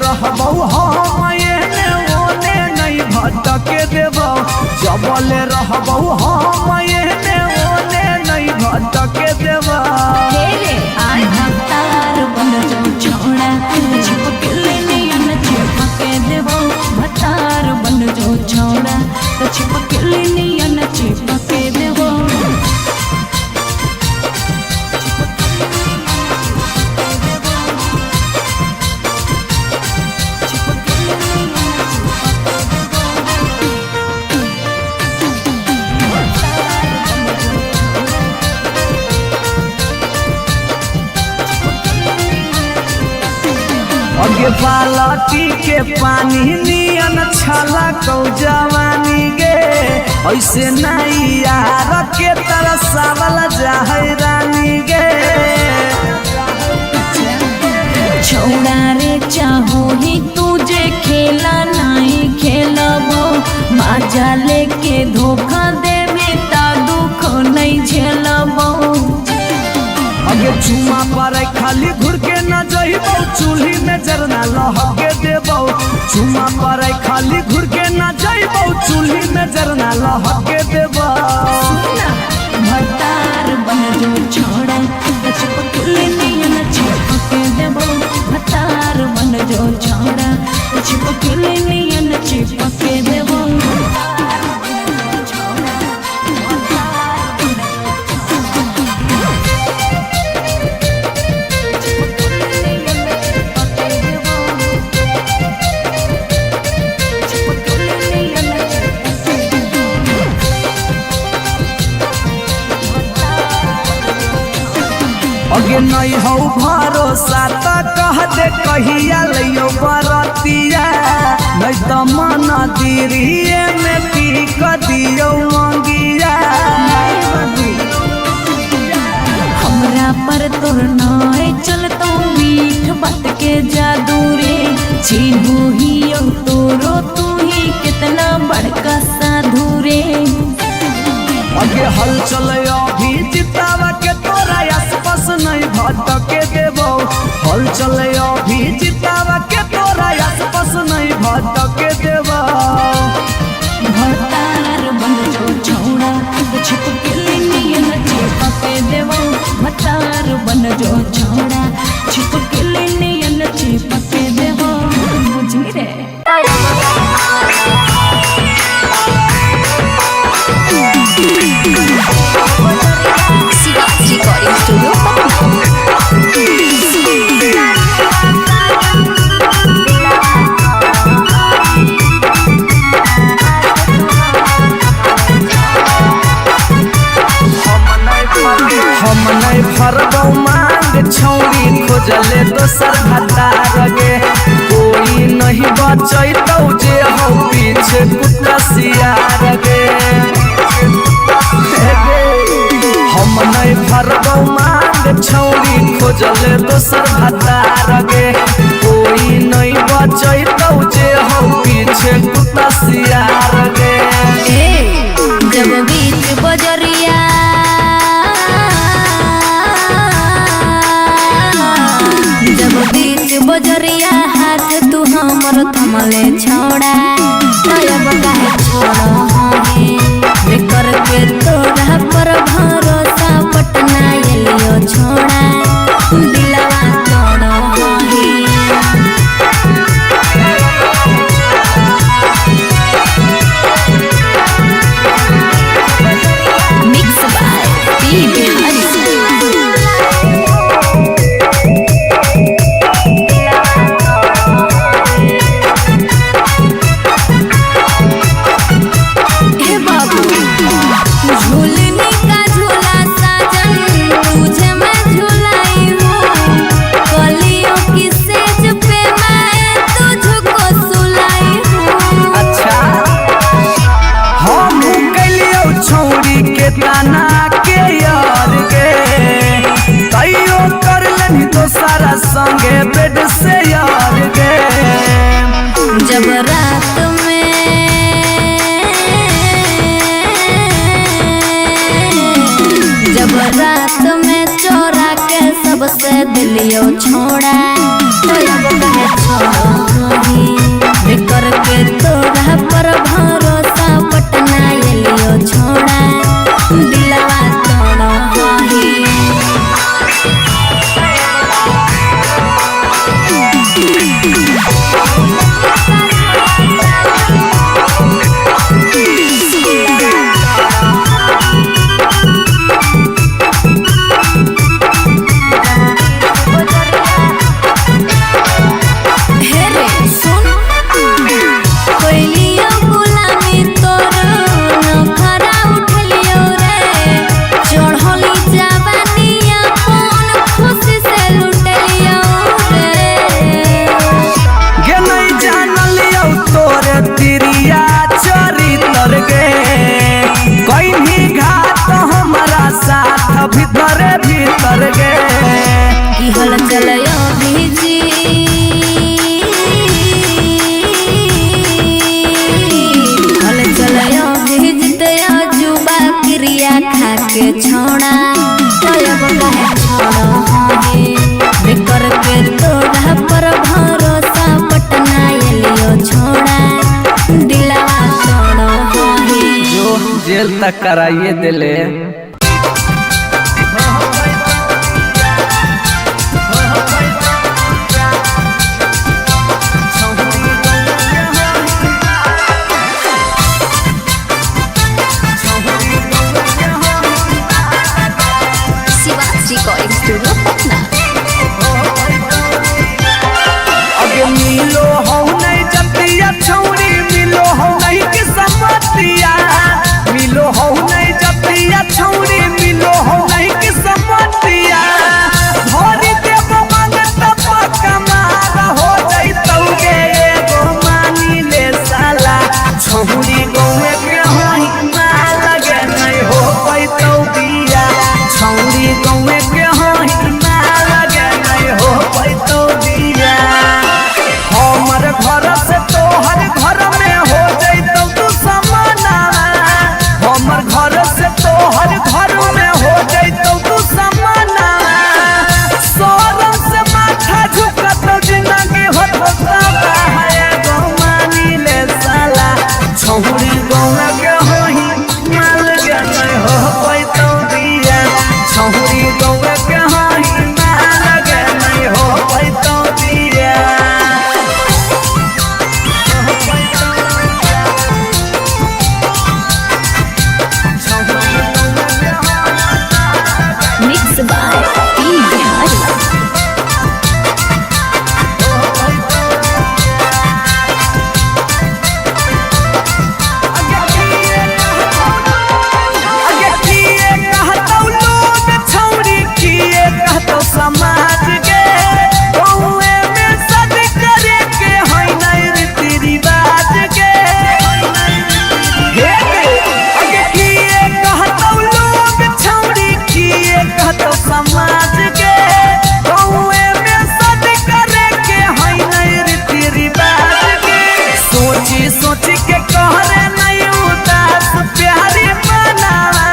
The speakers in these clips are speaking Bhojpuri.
रहबौ हम एने ओने नहीं भटके देबौ जबले रहबौ हम एने ओने नहीं भटके देबौ भतार बन जो छोड़ा चिपकले नियन चिपके देबौ भतार बन जो छोड़ा तो चिपकले नियन चिपके देबौ अगे बालटी के पानी नियन छला कौ जवानी गे ऐसे नहीं यार के तरह सावल जाहै रानी गे छोड़ा रे चाहो ही तुझे खेला नहीं खेलबो मजा लेके धोखा देवे ता दुख नहीं झेलबो अगे चुमा पर खाली घुर के न जइबौ चूल्ही में जरना लहके देबौ चुमा पर खाली घुर के न जइबौ चूल्ही में जरना लहके देबौ भतार बन जो छोड़ा चिपकले नियन चिपके देबौ भतार बन जो छोड़ा चिपकले नियन चिपके देबौ अगे नहीं हो भरोसा तो कह दे कहिया लियो बरतिया नहीं तो मन दिरिए में पीक दियो मंगिया हमरा पर तोर नाय चलतो मीठ बात के जादू रे चिन्हू ही तोरो तू ही कितना बड़का साधु रे अगे हल चले अभी जितावा के तोरा आसपास नहीं भटके देबौ हल चले अभी जितावा के तोरा आसपास नहीं भटके देबौ भतार बन जो छोड़ा चिपकले नियन चिपके देबौ भतार बन जो छोड़ा चिपकले नियन चिपके देबौ बुझी रे Recording Studio हम नहीं भरबौ मांग छौरी खोजले दोसर भतार गे कोई नहीं बचैतौ जे हो पीछे कुत्ता सियार गे हम नहीं भरबौ मांग छौरी खोजले दोसर भतार गे कोई नहीं बचैतौ जे हो पीछे कुत्ता सियार गे जब बीच बजरिया जब बीच बजरिया हाथ तू हमर थमले छोड़ा तब काहे छोड़ो हमें करके तोरा पर भरोसा पटना एलियो छोड़ा दिलवा तोड़ो मिक्स बाय पी बिहारी संगे बेड से यार गे जब रात में चोरा के सबसे दिलियो छोड़ा तो अब कहे छोड़ो रिश्ता कराइए दिले। Recording studio Patna. अगे मिलो हो नहीं जतिया छौरी, मिलो हो नहीं किस्मतिया, मिलो हो नहीं जतिया छौरी, मिलो हो नहीं किस्मतिया। भरी देव मंगत पकमार हो जैतौगे एगो मानी ले साला। छौरी गौए के होई माल लगे नहीं हो पैतौ बिया। छौरी गौए के होई माल लगे नहीं हो पैतौ बिया। हमर घर से तोहर घर में हो जैतौ तू समानावा। हमर घर से तोहर घर में हो जैतौ तू समानावा। सोरम से माथा झुकतौ जिंदगी होता है गौ मानी ले साला। छौरी गौए के होई माल लगे नहीं हो पैतौ बिया। छौरी गौए के होई माल लगे नहीं हो पैतौ बिया। Mix by P Bihari. अगे किए कहतौ लोग छौरी, किए कहतौ समाज के। गौए में सद करे के होई नहीं रीति रिवाज के। अगे किए कहतौ लोग छौरी, किए कहतौ समाज के। गौए में सद करे के होई नहीं रीति रिवाज के। सोची सोची के कहरे नहीं उदास प्यारी मनावा।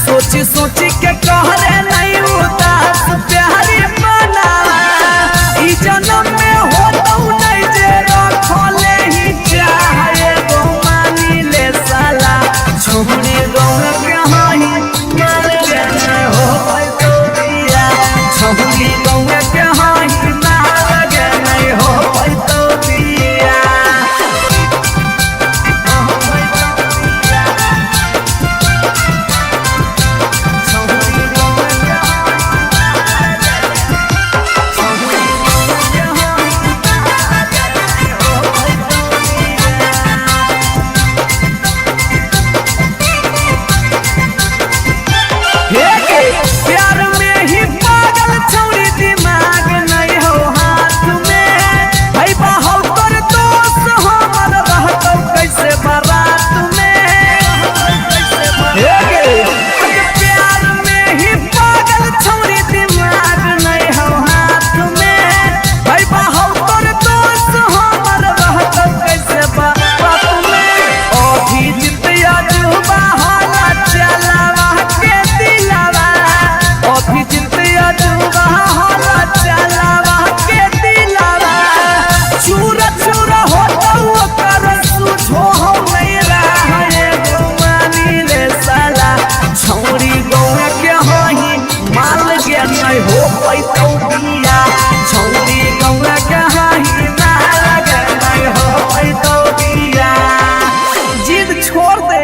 सोची सोची के कहरे नहीं उदास प्यारी मनावा। ई जन्म में होतौ नहीं जे रखले ही चाहे गो मानी ले साला। छौरी गौए के होई माल लगे नहीं हो पैतौ बिया। छौरी गौए के होई माल लगे नहीं हो पैतौ बिया। प्यार में ही पागल छौरी, दिमाग नहीं हो हाथ में। भाई बाहु तोर दोस्त हमर रहतौ कैसे बारात में। प्यार में ही पागल छौरी, दिमाग नहीं हो हाथ में। भाई बाहु तोर दोस्त हमर रहतौ कैसे बारात में। अभी जितिया जुबा हाला चलावा के दिलावा। अभी जितिया जुबा हाला चलावा के दिलावा। चूरा चूरा होतौ ओकर सुझो हो नहीं रहे गो मानी ले साला। छौरी गौए के होई माल लगे नहीं हो पैतौ बिया। छौरी गौए के होई माल लगे नहीं हो पैतौ बिया। जिद छोड़ दे।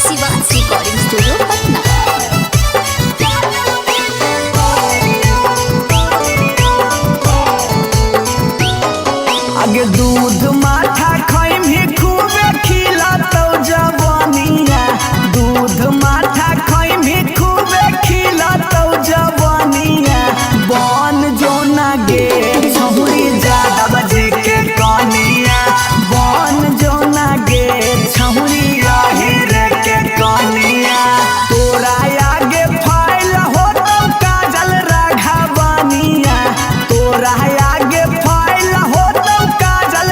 शिवास रिकॉर्डिंग स्टूडियो पटना। आगे दूध माठा खैम ही खूबे खिलातौ जवानिया। दूध माठा खैम ही खूबे खिलातौ जवानिया। बन जो ना गे छौरी जादव जी के कनिया। बन जो ना गे छौरी आहिर के कनिया। तोरा आगे फाइल होतौ काजल राघवनिया। तोरा आगे फाइल होतौ काजल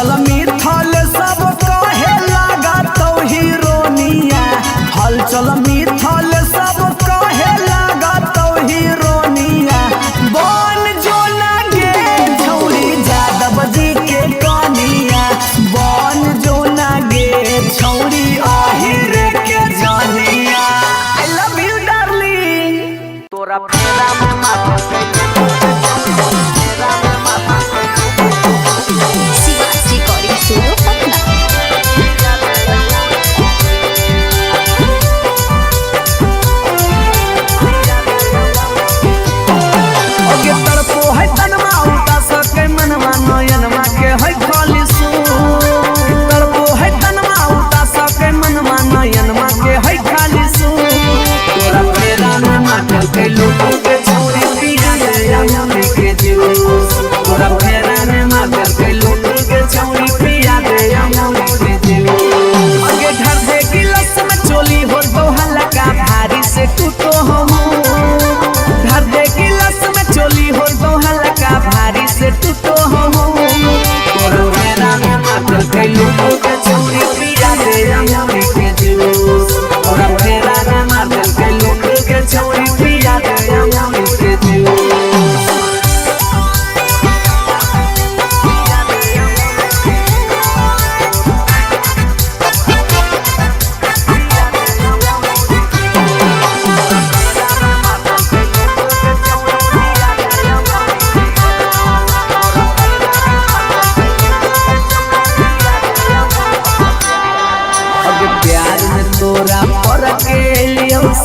चल मिथल सब कहे लगा तो हीरोनिया हल चल मिथल सब कहे लगा तो हीरोनिया बन जो लगे छौरी जादव जी के कनिया बन जो लगे छौरी आहिर के जानिया आई लव यू डार्लिंग तोरा फेरा में माथा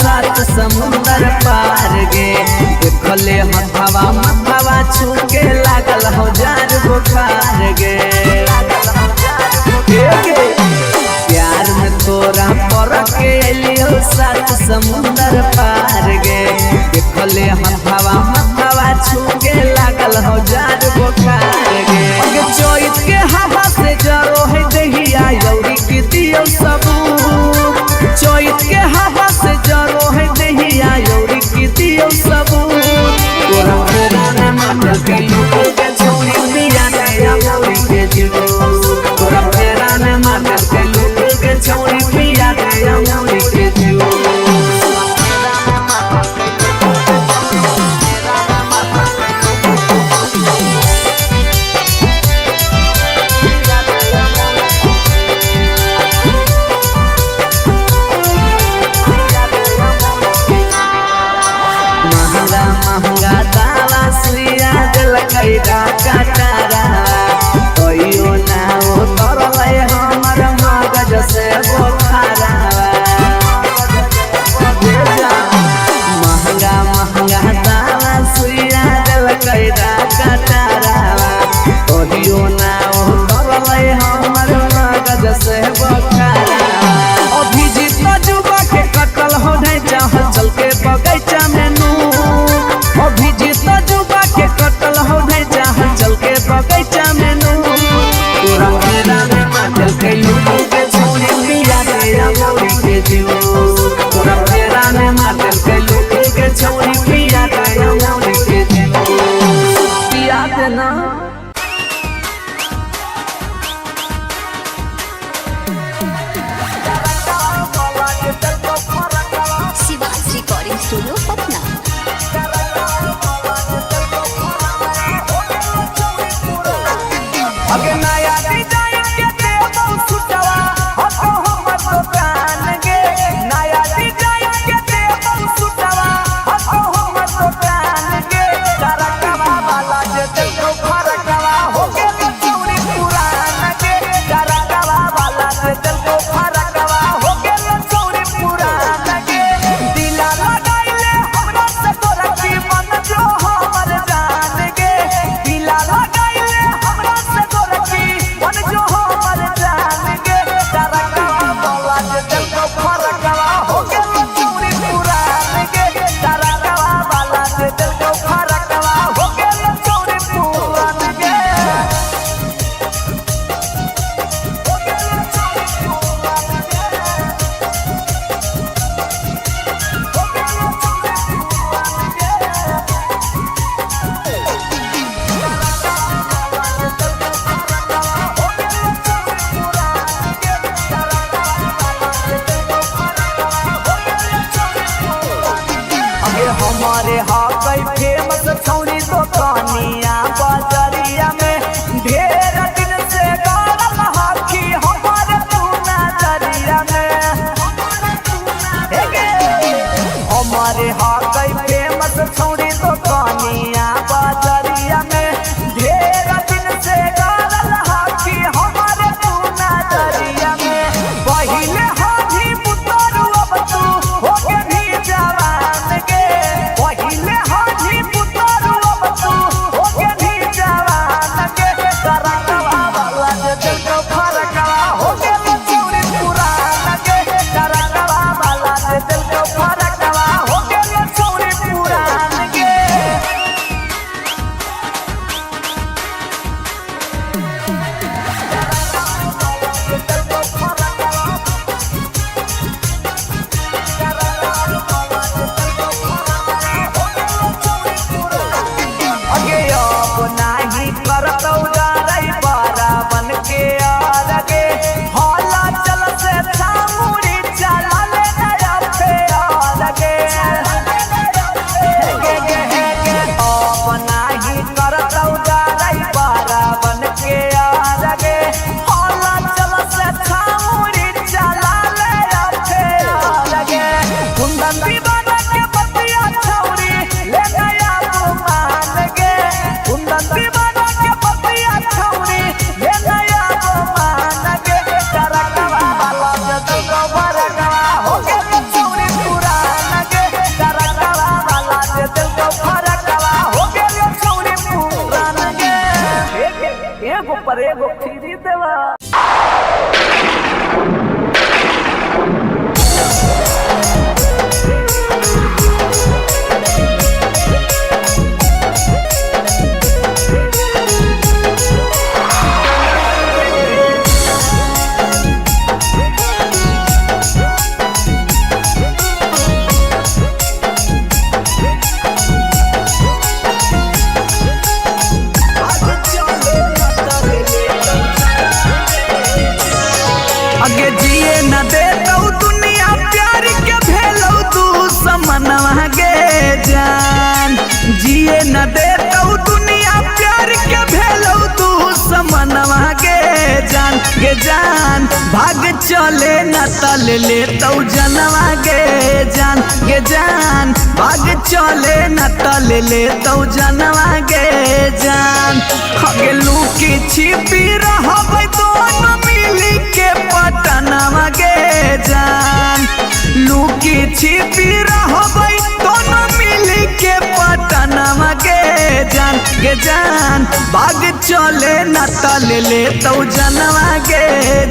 सात समुंदर पार गे देखले हथवा मथवा छूके लागल हजार बुखार गे प्यार में तोरा पर के लियो सात समुंदर पार गे देखले हथवा मथवा छूके लागल हजार बुखार गे चोइत के हवा से जरो है दहिया यौरी की दियो सबू चोइत के हवा से जरो है दहिया यौरी की दियो सबू तोरा फेरा में माथा के लोगों के छौरी पिया दे यौरी के जीवो तोरा फेरा में माथा के लोगों के छौरी पिया दे यौरी के जीवो आगे जिए न दे तो दुनिया प्यार के भेलो तू समनवा गे जान जिए न दे तो दुनिया प्यार के भेलो तू समनवा गे जान भाग चले न तल ले तो जनवा गे जान भाग चले न तल ले तो जनवा गे जान हगे लुकी छिपी रहबै दोनों मिली के पटनवा गे जान लुकी छिपी रहबै दोनों मिली के पटनवा गे जान भाग चले न तल ले तो जनवा गे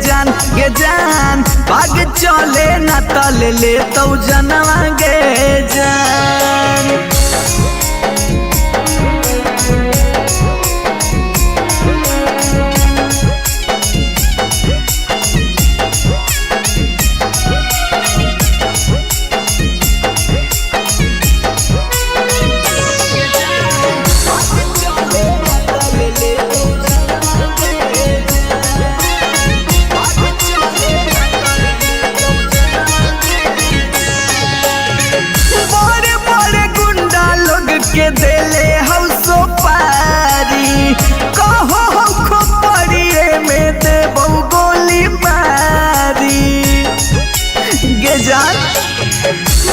जान भाग चले न तल ले तो जनवा गे जान के देले हम सो पारी कहो खोपड़िए में देबो गोली मारी गे जान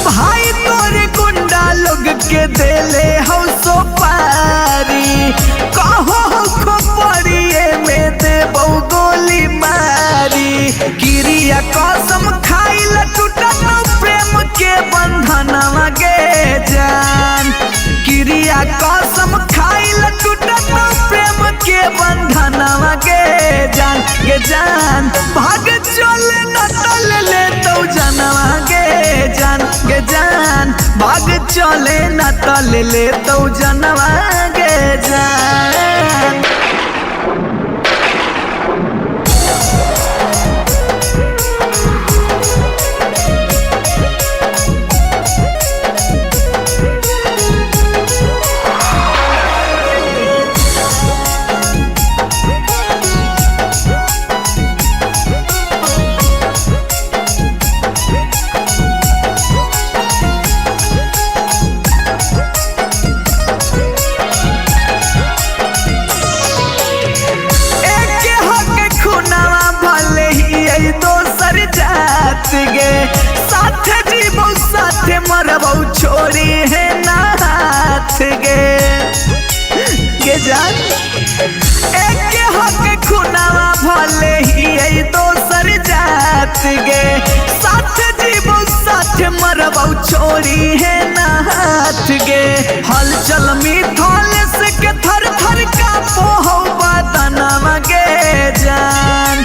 भाई तोरे गुंडा लोग के देले हम सो पारी कहो खोपड़िए में देबो गोली मारी क्रिया कसम खाइल टूटल प्रेम के बंधनवा गे जान क्रिया कसम खाइल टूटल प्रेम के बंधनवा गे जान भाग चले न तल ले तो जनवा गे जान भाग चले न तल ले तो जनवा गे जान गे साथ जीवो साथ मरबो छोड़ी है ना हाथ गे जान एक हक खुनावा भले ही दोसर जात गे साथ जीवो साथ मरबो छोड़ी है ना हाथ गे हलचल मिथल से के थर थर का पोहो बदनवा गे जान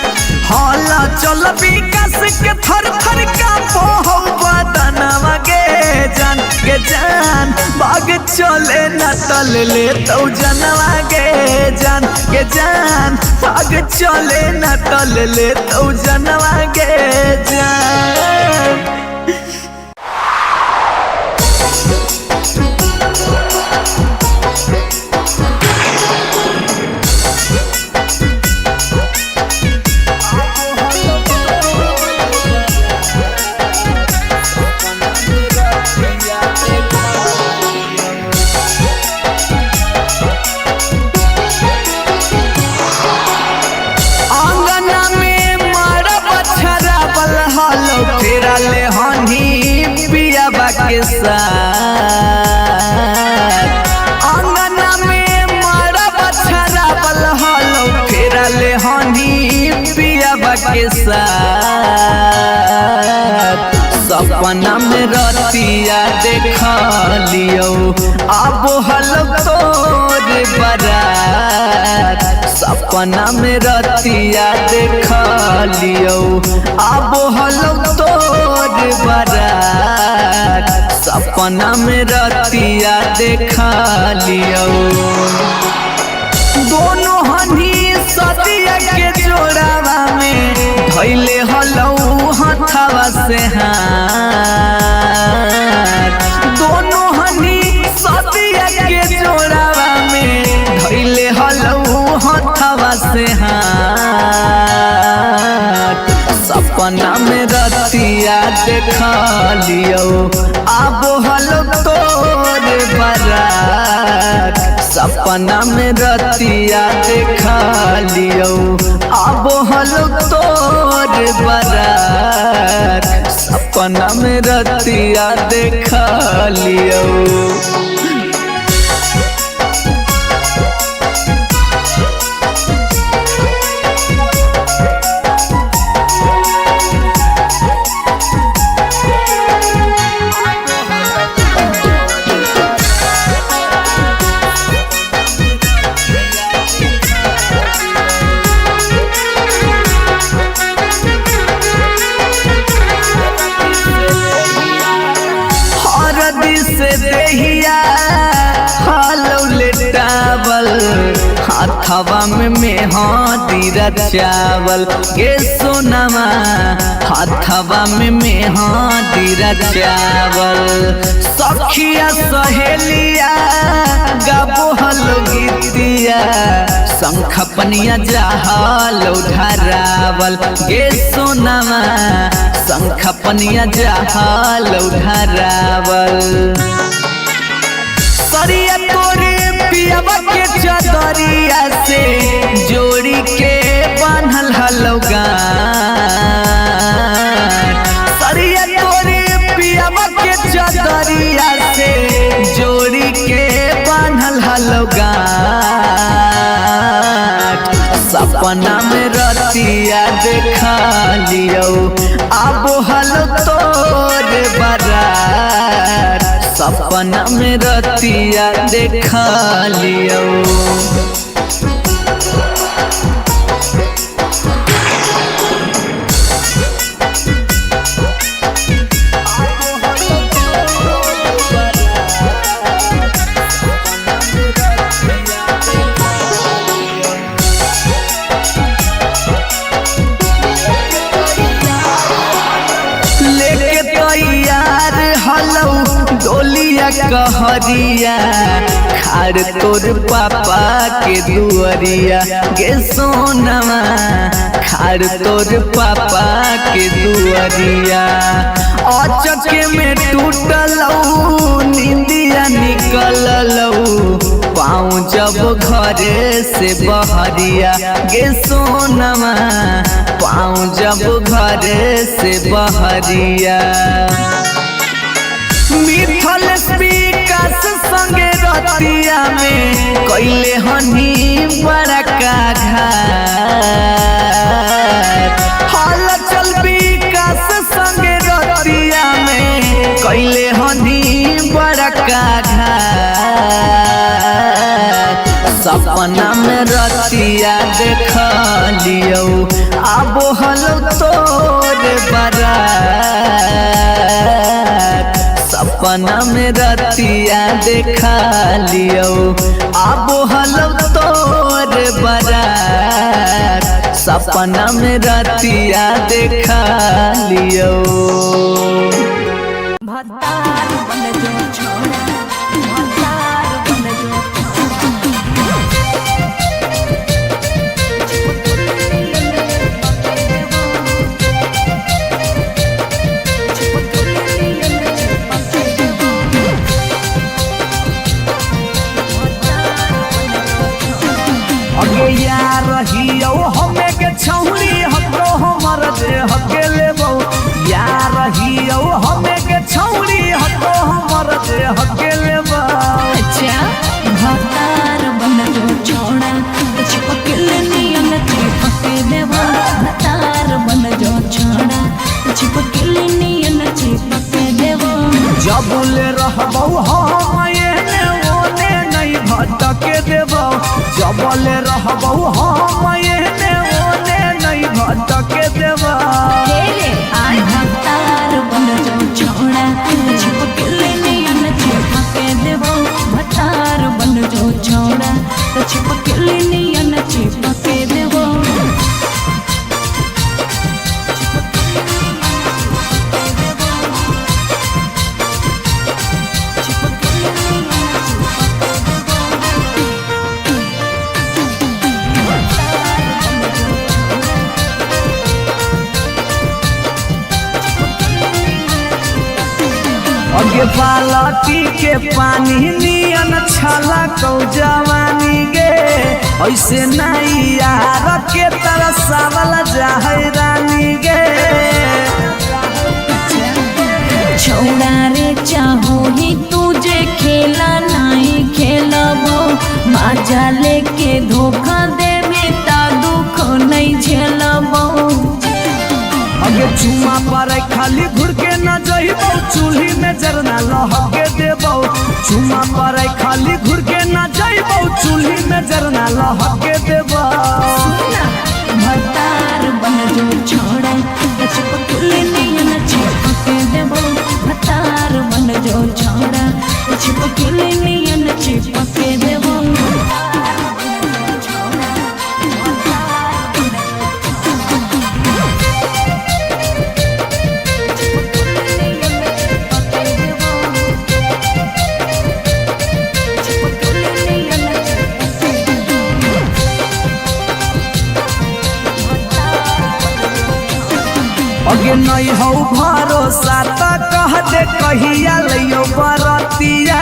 हला चल विकास के थर थर का पोहो बदनवा गे जान भाग चले न तल ले तो जनवा गे जान भाग चले न तल ले तो जनवा गे जान ले हनी पियाबा के साथ अंगना में मरब छराबल हलो फेरा ले हनी पियाबा के साथ सपना में रतिया देख लियो अब हलो तोर बारात सपना में रतिया देख लियो अब हलो तोर बारात सपना में रतिया देख लियो दोनों हनी सतिया के जोड़ावा में धैले हलो हथवा से हाथ दोनों हनी सतिया के जोड़ावा में धैले हलो हथवा से हाथ देखा लियो अब हलो तोरे बारात सपना में रतिया देखा लियो अब हलो तोरे बारात सपना में रतिया देखा लियो। से देहिया हालो लेटावल हाथवा में हाथीरा चावल गे सोनामा हाथवा में हाथीरा चावल सखिया सहेलिया गाबो हलो गीतिया शंख पनिया जहालो धरावल गे सोनामा शंख पनिया जहालो धरावल सरिया तोरे पियावा के चदरिया से जोड़ी के बांधल हलो गान सरिया तोरे पियावा के चदरिया से जोड़ी के बांधल हलो गान सपना में रतिया देखा लियो अब हलो तोरे बारात सपना में रतिया देखा लियो। डोलिया कहरिया खार तोर पापा के दुअरिया गे सोनमा खार तोर पापा के दुअरिया अचके में टूटलौ नींदिया निकललौ पाँव जब घरे से बहरिया गे सोनमा पाँव जब घरे से बहरिया मिथल विकास संगे रतिया में कैले हनी बड़का घाट हल चल विकास संगे रतिया में कैले हनी बड़का घाट सपना में रतिया देखा लियो अब हलो तोरे बारात सपना में रतिया देखा लियो अब हलो तोरे बारात सपना में रतिया देखा लियो। भतार बन जो छोड़ा भतार बन जो यार रहियो हमें के छौरी हतो हमर देह के लेबो यार रहियो हमें के छौरी हतो हमर देह के लेबो। अच्छा भतार बन जो छोड़ा चिपकल नियन चिपके देवा भतार बन जो छोड़ा चिपकल नियन चिपके देवा जबले रहबो हम एने ओने नहीं भटके देबो जबले रहबो हम एने ओने नहीं भटके देबो। आज भतार बन जो छोड़ा चिपकल नियन चिपके देवा भतार बन जो छोड़ा चिपकल नियन चिपके देवा। अगे बालटी के पानी नियन छला कौ जवानी गे ऐसे नहीं यार के तरह सावल जाहे रानी गे छौड़ा रे चाहो ही तुझे खेला नहीं खेलबो मजा लेके धोखा देवे ता दुख नहीं झेलबो अगे चुमा पर खाली घुर के न जइबो चूल्ही में जरना लहके देबो चुमा पर खाली घुर के न जइबो चूल्ही में जरना लहके देबो भतार बन जो छोड़ा चिपकले नहीं न चिपके देबो भतार बन जो छोड़ा चिपकले नहीं न चिपके देबो अगे नहीं हो भरोसा त कह दे कहिया लियो बरतिया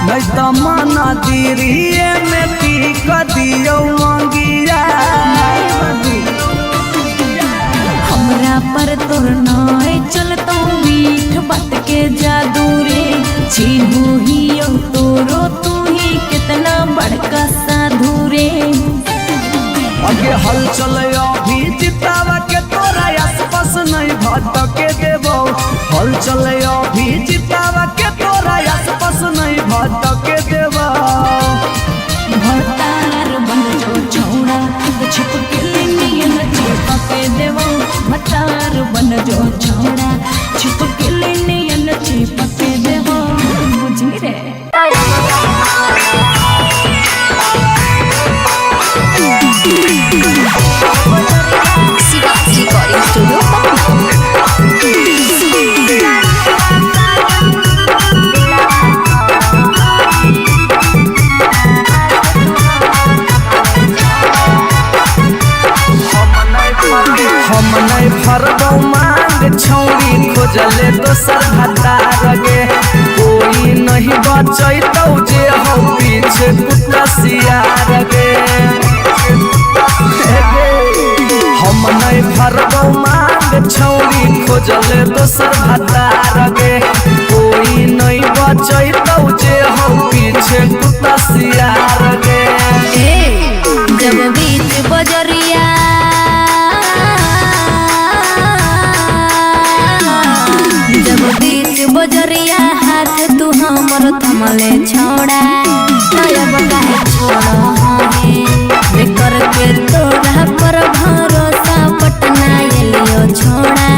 नहीं तो मन दिरिए में पीक दियो मंगिया हमरा पर तोर नाय चलतो मीठ बात के जादू रे चिन्हू ही तोरो तू ही कितना बड़का साधु रे अगे हल चल अभी जितावा के तोरा आसपास नहीं भटके देबो हल चल अभी जितावा के तोरा आसपास नहीं भटके देबो भतार बन जो छौड़ा छिपकली नियन चिपके देबो भतार बन जो छौड़ा छिपकली नियन चिपके देबो बुझी रे Recording Studio हम नहीं फरबो मांग छौरी खोजले दोसर भतार गे कोई नहीं बचैतौ जे हो पीछे कुत्ता सियार गे हम नहीं फरबो मांग छौरी खोजले दोसर भतार गे कोई नहीं बचैतौ जे हो पीछे कुत्ता सियार गे जब बीच बजरिया जब बीच बजरिया हाथ तू हमर थमले छोड़ा तब काहे छोड़ो हमें करके तोरा पर भरोसा पटना एलियो छोड़ा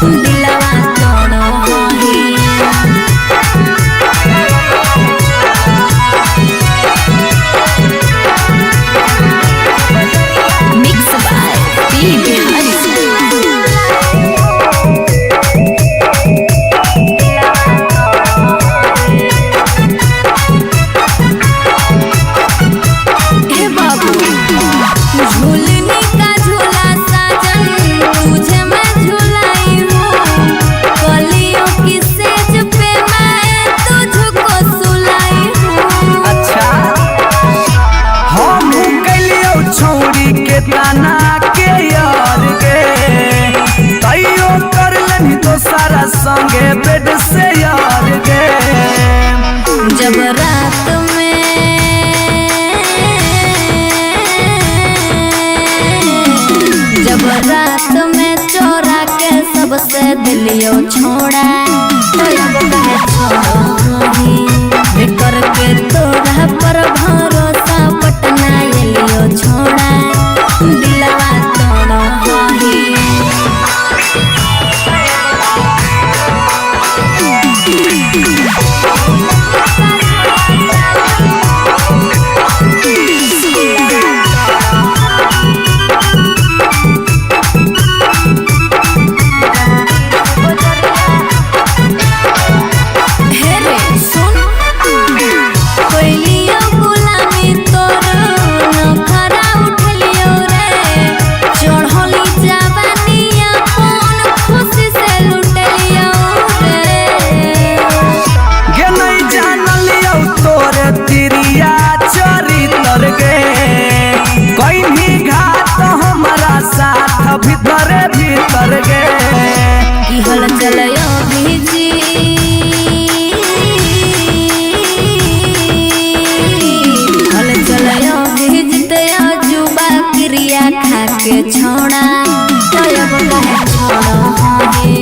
दिलवा तोड़ो मिक्स बाय पी बिहारी चलयो भीजी हल चलयो भीजते जुबा क्रिया खा के छोड़ा तब काहे छोड़ो हे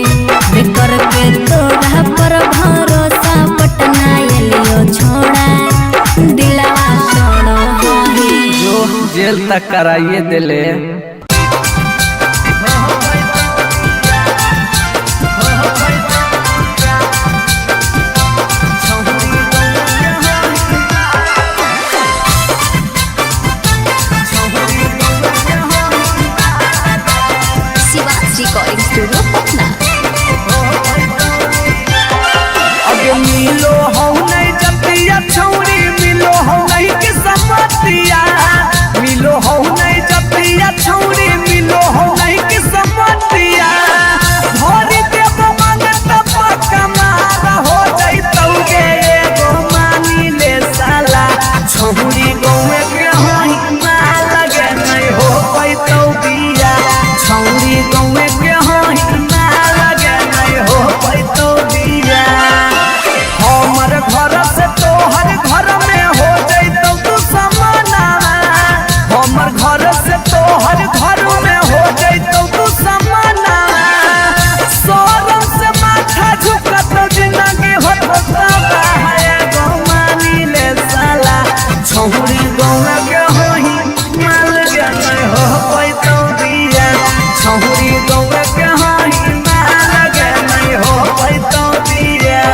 बेकर के तोड़ा पर भरोसा पटना एलियो छोड़ा दिलवा छोड़ो हे जो जेल तक कराइए दिले। Recording studio Patna. अगे मिलो हो नहीं जतिया छौरी मिलो हो नहीं कि समतिया मिलो हो नहीं जतिया छौरी मिलो हो नहीं कि समतिया भरी देव मांगत पक्का मार हो जइतौ गे एगो मानी ले साला छौरी गौवे के होई मार लगे नहीं हो पैतौ बिया छौरी गौवे के होई मार लगे नहीं हो पैतौ बिया हमर घर से तोहर घर में हो जइतौ तू समाना हमर घर से तोहर घर में हो जइतौ तू समाना सोरम से माथा झुकत जिंदगी होता है गो मानी ले साला छौरी गौवा के होई माल के नहीं हो पैतौ बिया छौरी गौवा के होई माल के नहीं हो पैतौ बिया।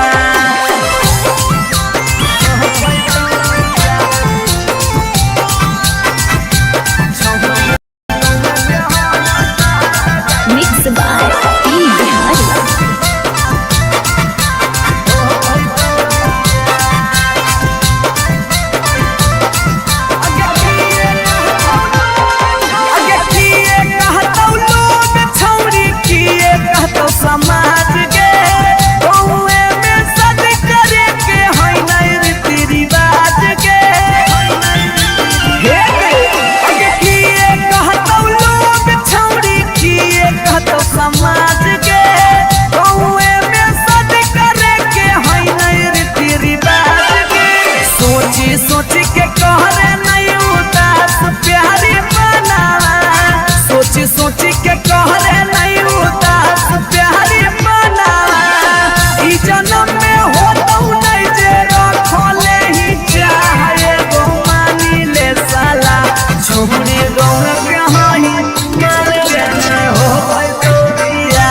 Mix by P Bihari. अगे किए कहतौ लोग छौरी किए कहतौ समाज के गौए में सद करे के है नहीं रीति रिवाज के हे अगे किए कहतौ लोग छौरी किए कहतौ समाज के गौए में सद करे के है नहीं रीति रिवाज के सोची सोची के कहरे नहीं उदास प्यारी बनावा सोची सोची के कहरे नहीं उदास प्यारी बनावा ई जन्म में होतौ नहीं जे रखले ही चाहे गो मानी ले साला छौरी गौवा के होई मार के नहीं हो पैतौ बिया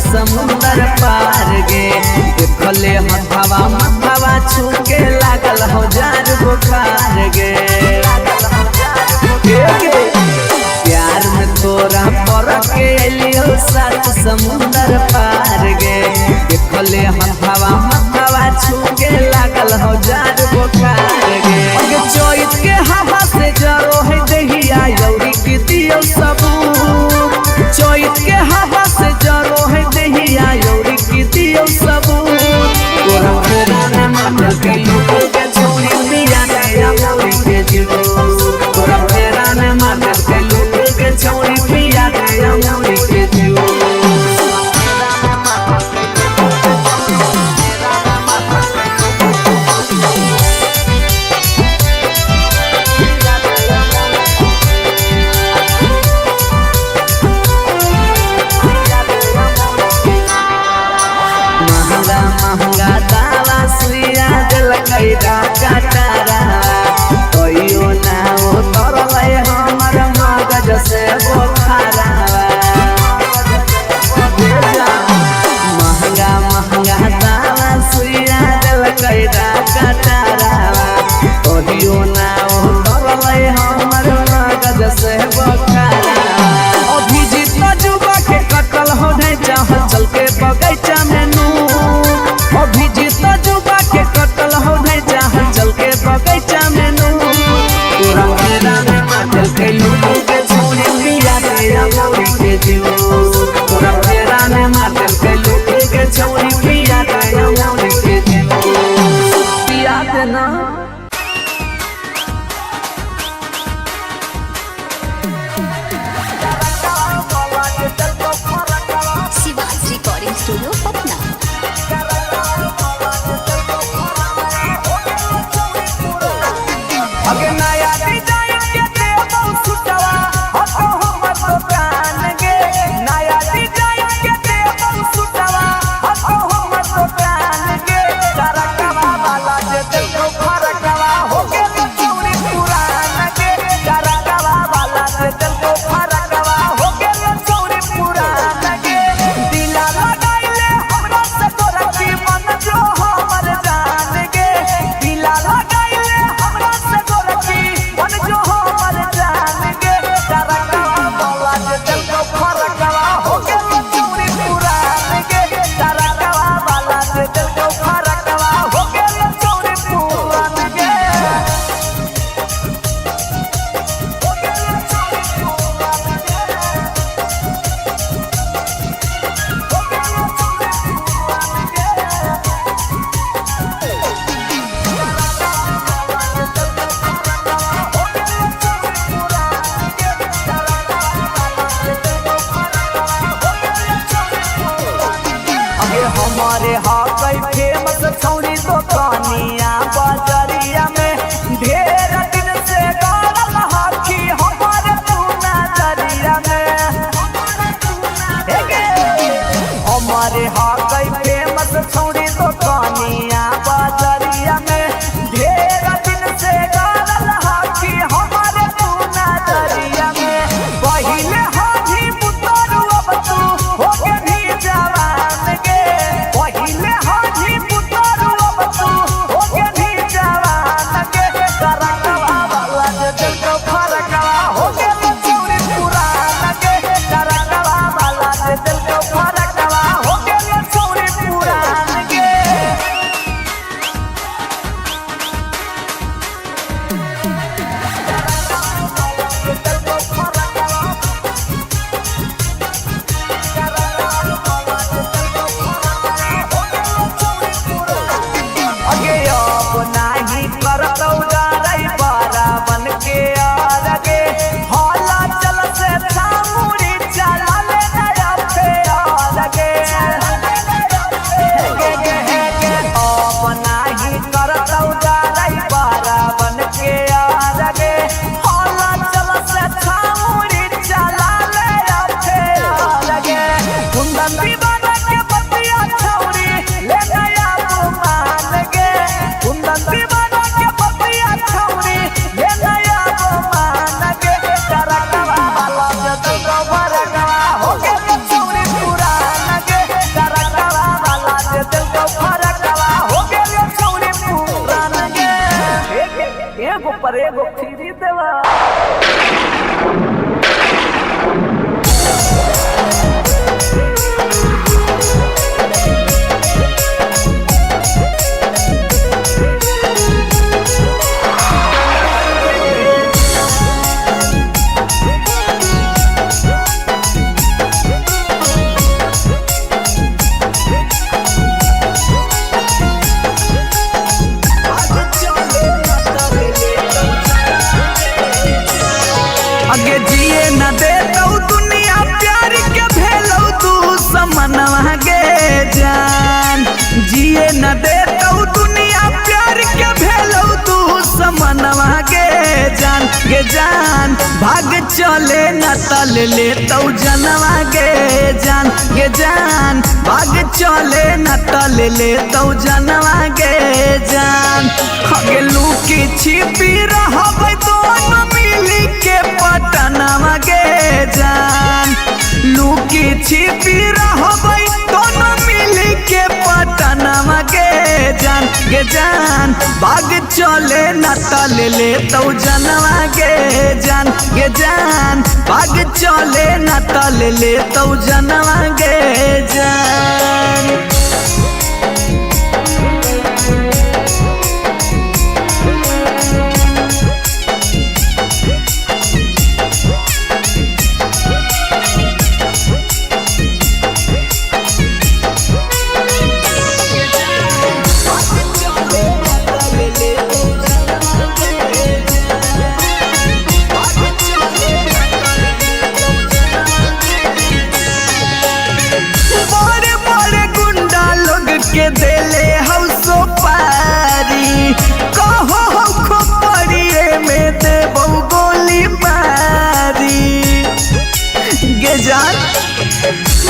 समुंदर पार गे देखले हथवा मथवा छू के लागल हो जार बुखार गे प्यार में तोरा पर के लियो सात समुंदर पार गे देखले हथवा मथवा छू के लागल हो जार बुखार गे चोइत के हवा से जरो है दहिया यौरी के दियो सबूत चोइत के हवा से जरो है दहिया यौरी की दियो सबूत तोरा फेरा में मटल के लोग के छोड़ी दिया गया मोरी के जीवो तोरा फेरा में मटल के लोग के छोड़ी पिया गया मोरी के जीवो पर एगो फ्री देवा। आगे जिए न दे तो दुनिया प्यार के भेलो तू समनवा गे जान। जिए न दे तो दुनिया प्यार के भेलो तू समनवा गे जान। गे जान भाग चले न तल ले तो जनवा गे जान। गे जान भाग चले न तल ले तो जनवा गे जान। आगे लुकी छिपी रहबै दोनों मिली के पटनवा गे जान। लुकी छिपी रहबै दोनों मिली के पटनवा गे जान। गे जान भाग चले न तल ले तो जनवा गे जान। गे जान भाग चले न तल ले तो जनवा गे जान। के देले हौसो पारी कहो हो पड़िए में देबौ गोली मारी। गे जान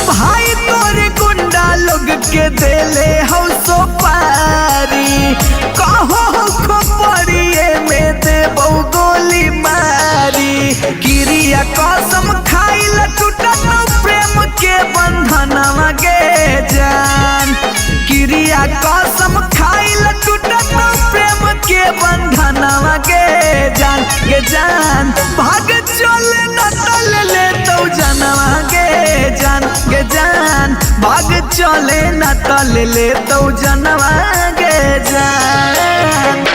भाई तोरे गुंडा लोग के देले हौसो पारी कहो हो पड़िए में देबौ गोली मारी। क्रिया कसम खाइल टूटत प्रेम के बंधनवा गे जान। क्रिया कसम खाइल टूटत प्रेम के बंधनवा गे जान। गे जान भाग चले न तल ले तो जनवा गे जान। गे जान भाग चले न तल ले तो जनवा गे जान।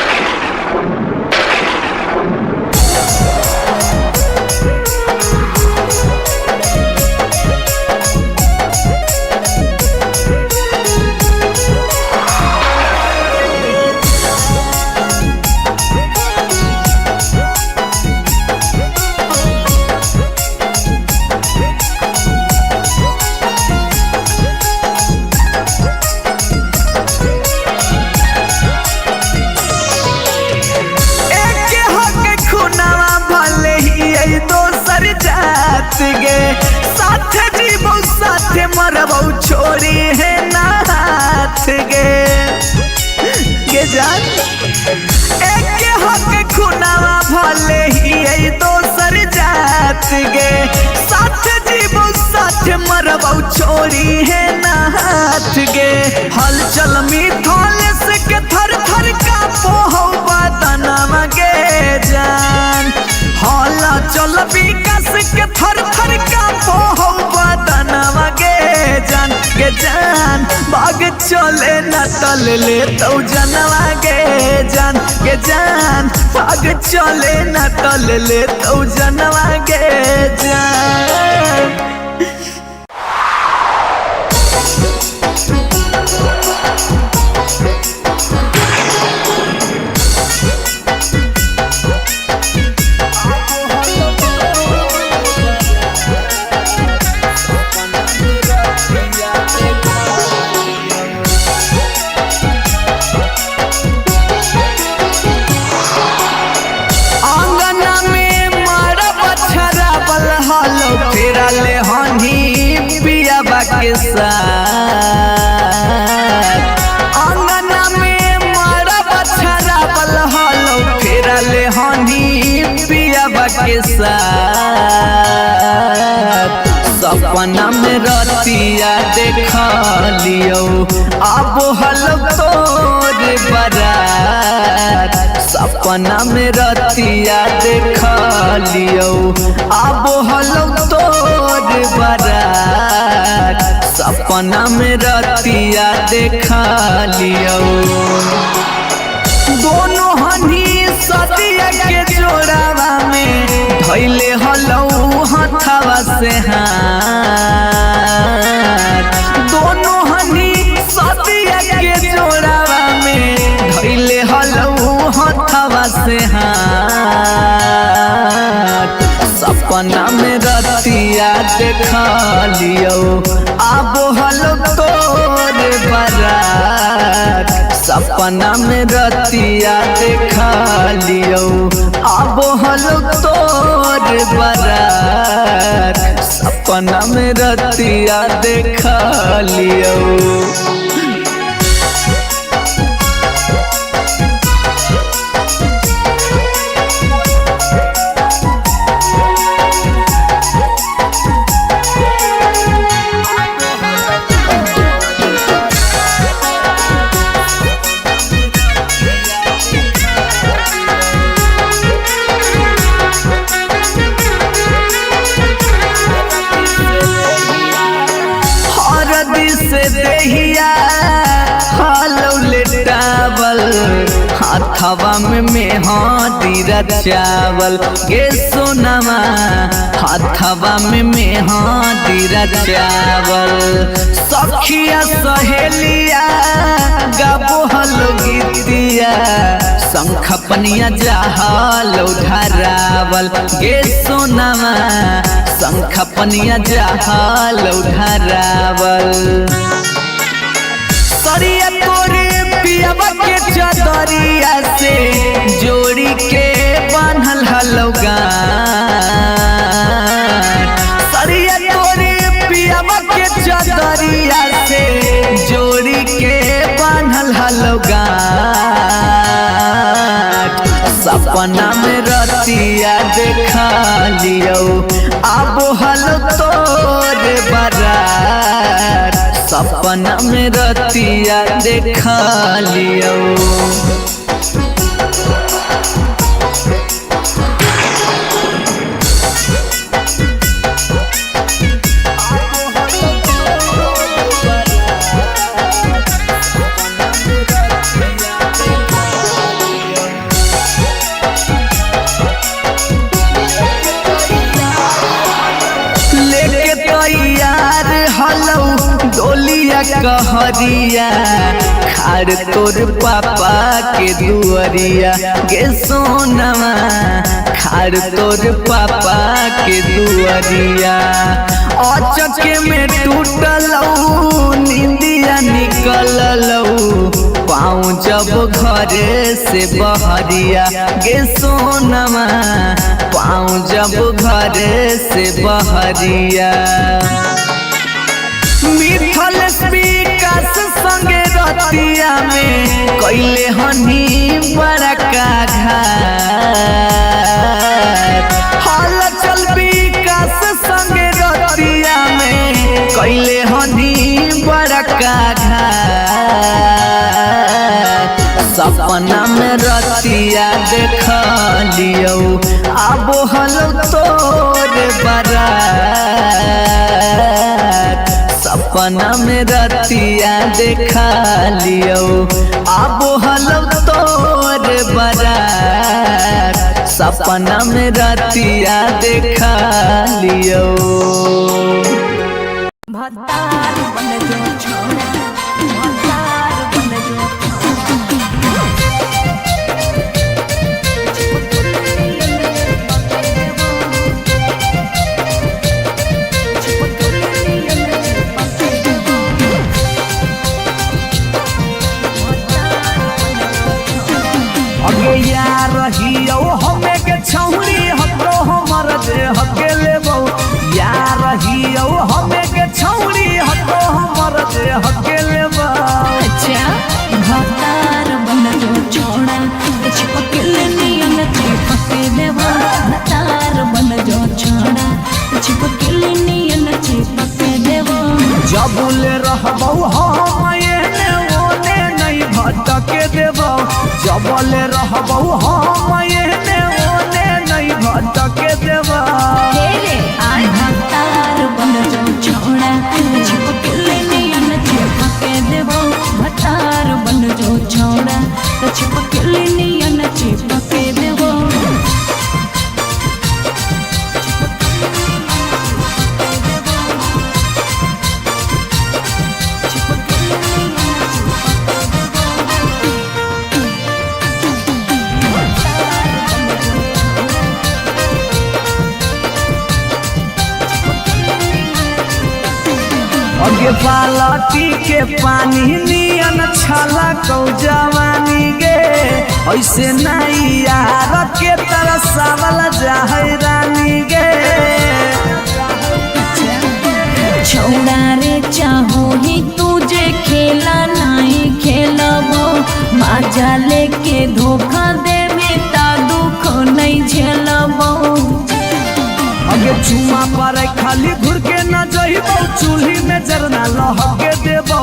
दोसर जात गे साथ जीवो साथ मरबौ छोड़ी है ना हाथ गे। गे जान एक हक खुनावा भले ही दोसर जात गे साथ जीवो साथ मरबौ छोड़ी है ना हाथ गे। हलचल मिथल से के थर थर का पोहो बदनवा गे जान। हला चल विकास के थर थर का पोहो बदनवा गे जान। गे जान भाग चले न तल ले तो जनवा गे जान। गे जान भाग चले न तल ले तो जनवा गे जान। ले हनी पियाबा के साथ अंगना में मारा बछरा बल हलो फेरा ले हनी पियाबा के साथ। सपना में रतिया देख लियो अब हल तोर बारात। सपना में रतिया लियो अब हलो तोर बारात सपना में रतिया देखा लियो दोनों हनी सदिया के जोड़ावा में धैले हलो हथवा से हाथ दोनों हनी सदिया के जोड़ावा में धैले हलो हथवा से हाथ सपना में रतिया देखा लियो अब हलो तोर बारात सपना में रतिया देखा लियो अब हलो तोर बारात सपना में रतिया देखा लियो से देहिया हालो लेटावल हाथवा में मेहंदी रचावल गे सोनमा हाथवा में मेहंदी रचावल सखिया सहेलिया गाबो हलो गीतिया शंख पनिया जहालो धरावल गे सोनमा शंख पनिया जहालो धरावल सरिया तोरे पियावा के चदरिया से जोड़ी के बांधल हलो गान सरिया तोरे पियावा के चदरिया से जोड़ी के बांधल हलो गान सपना में रतिया देखा लियो अब हलो तोर बारात सपना में रतिया देखा लियो डोलिया कहरिया खार तोर पापा के दुअरिया गे सोनमा खार तोर पापा के दुअरिया अचके में टूटलौ निंदिया निकललौ पाँव जब घरे से बहरिया गे सोनमा पाँव जब घरे से बहरिया मिथल विकास संगे रतिया में कैले हनी बड़का घाट हल चल विकास संगे रतिया में कैले हनी बड़का घाट सपना में रतिया देखा लियो अब हलो तोर बारात सपना में रतिया देखा लियो अब हलो तोर बारात सपना में रतिया देखा लियो भतार बन जो छोड़ा भतार बन जो यार रहियो हमें के छौरी हतो हमर जे हकेले बौ यार रहियो हमें के छौरी हतो हमर जे हकेले बौ अच्छा भतार बन जो छोड़ा चिपकले नियन चिपके देवा भतार बन जो छोड़ा चिपकले नियन चिपके देवा जबुले रहबौ हम एने ओने नहीं भटके देबौ जबले रहबौ हम एने ओने नहीं भटके अगे बालटी के पानी नियन छला कौ जवानी गे ऐसे नहीं यार के तरह सावल जाहे रानी गे छौड़ा रे चाहो ही तुझे खेला नहीं खेलबो माजा लेके धोखा देवे ता दुख नहीं झेलबो अगे चुमा पर खाली घुर के न जइबो चूल्ही में जरना लहके देबो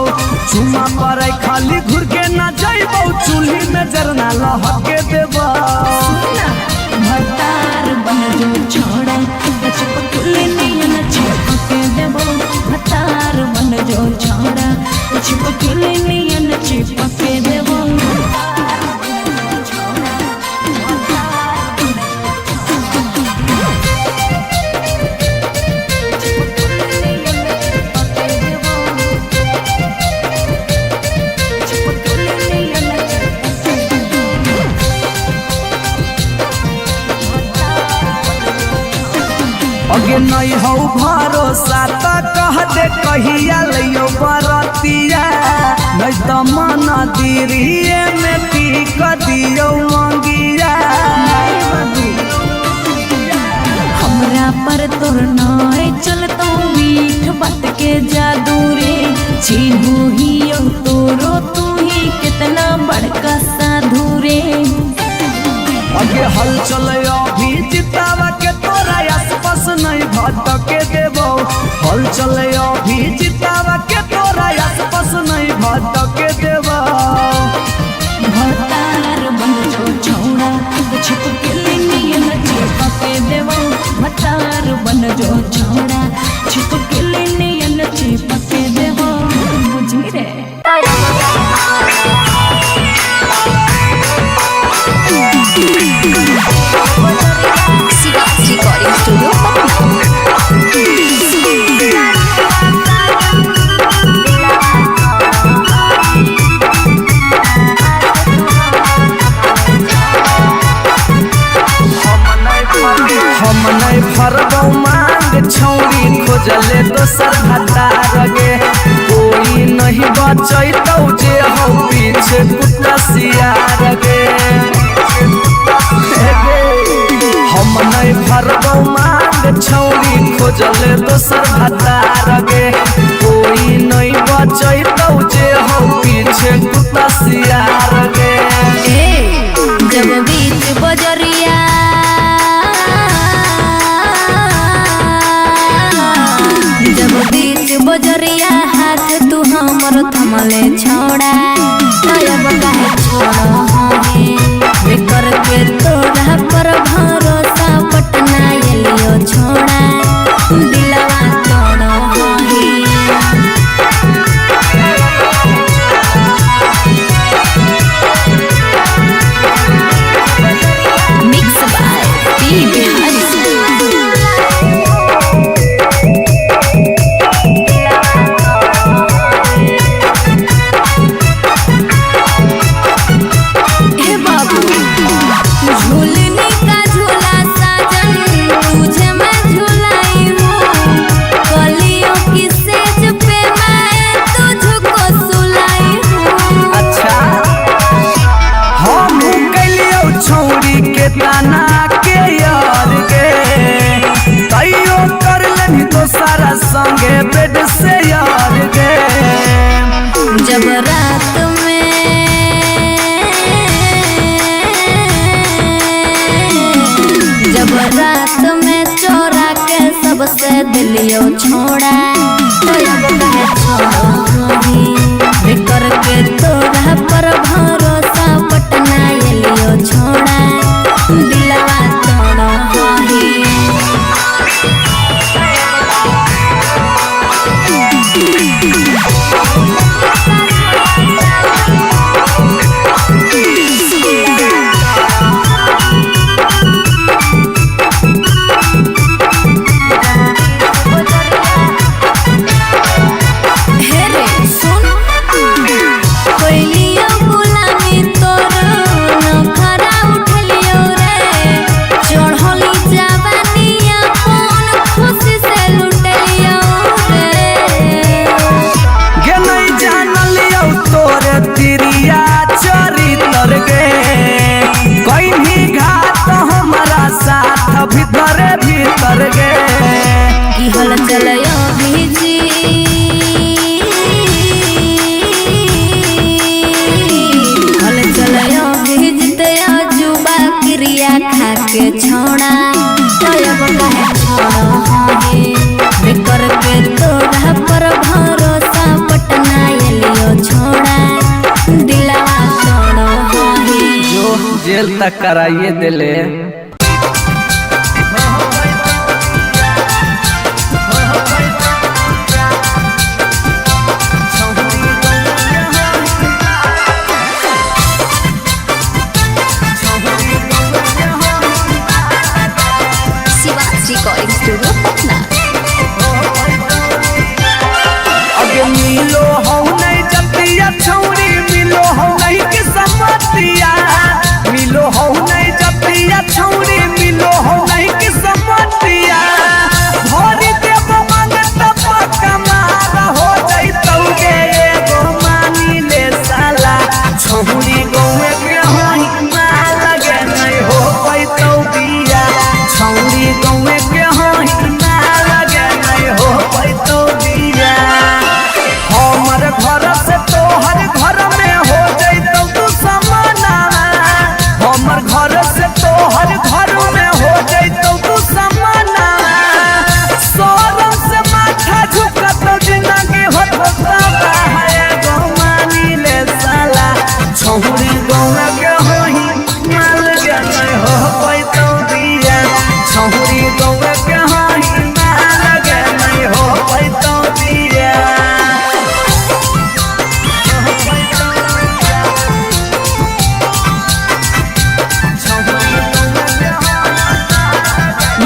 चुमा पर खाली घुर के न जइबो चूल्ही में जरना लहके देबो भतार बन जो छोड़ा चिपकले नियन चिपके देबो भतार बन जो छोड़ा चिपकले नियन चिपके देबो अगे नहीं हो भरोसा त कह दे कहिया लियो बरतिया नहीं तो मन दिरिए में पीक दियो मंगिया हमरा पर तोर नाय चलतो मीठ बात के जादू रे छीनू ही तोरो तू ही कितना बड़का साधु रे अगे हल चल अभी जितावा के तोरा आसपास नहीं भटके देबो हल चल अभी जितावा के तोरा आसपास नहीं भटके देबो भतार बन जो छोड़ा छिपके नियन चिपके देबो भतार बन जो छोड़ा छिपके नियन चिपके देबो बुझी रे रिकॉर्डिंग स्टूडियो हम नहीं फरबौ मांग छौरी खोजले दोसर भतार गे कोई नहीं बचैतौ जे हो पीछे कुत्ता सियार गे हम नहीं फरबौ मांग छौरी खोजले दोसर भतार गे कोई नहीं बचैतौ जे हो पीछे कुत्ता सियार गे जब बीच बजरिया जब बीच बजरिया हाथ तू हमर थमले छोड़ा तब काहे छोड़ो हमें बेकर के तोरा पर भरोसा पटना एलियो छोड़ा दिलवा तोड़ो हमें मिक्स बाय पी बिहारी झूलने का झूला साजन तुझे मैं झूलाई हूँ कलियों की सेज पे मैं तुझको सुलाई हूँ अच्छा हम कलियो छौरी के ताना के यार गे तैयो कर लेनी तो सारा संगे बेड से यार गे जब रात में चोरा के सबसे दिलियो छोड़ा तब काहे छोड़ो हमें बेकर के तोरा पर भरोसा पटना एलियो छोड़ा दिलवा तोड़ो हमें हे रे सुन जेल तक कराइए दिले। Recording studio Patna. अगे मिलो हो नहीं जतिया छौरी, मिलो हो नहीं किस्मतिया, मिलो हो नहीं जतिया छौरी, मिलो हो नहीं किस्मतिया। भरी देव मंगत पकमार हो जैतौ गे एगो मानी ले साला। छौरी गौए के होई माल गे नहीं हो पैतौ बिया। छौरी गौए के होई माल गे नहीं हो पैतौ बिया। हमर घर से तोहर घर में हो जैतौ तू समानावा। हमर घर से तोहर घर में हो जैतौ तू समानावा। शरम से माथा झुकतौ जिंदगी होतौ है गो मानी ले साला। छौरी गौए के होई माल गे नहीं हो पैतौ बिया। छौरी गौए के होई माल गे नहीं हो पैतौ बिया।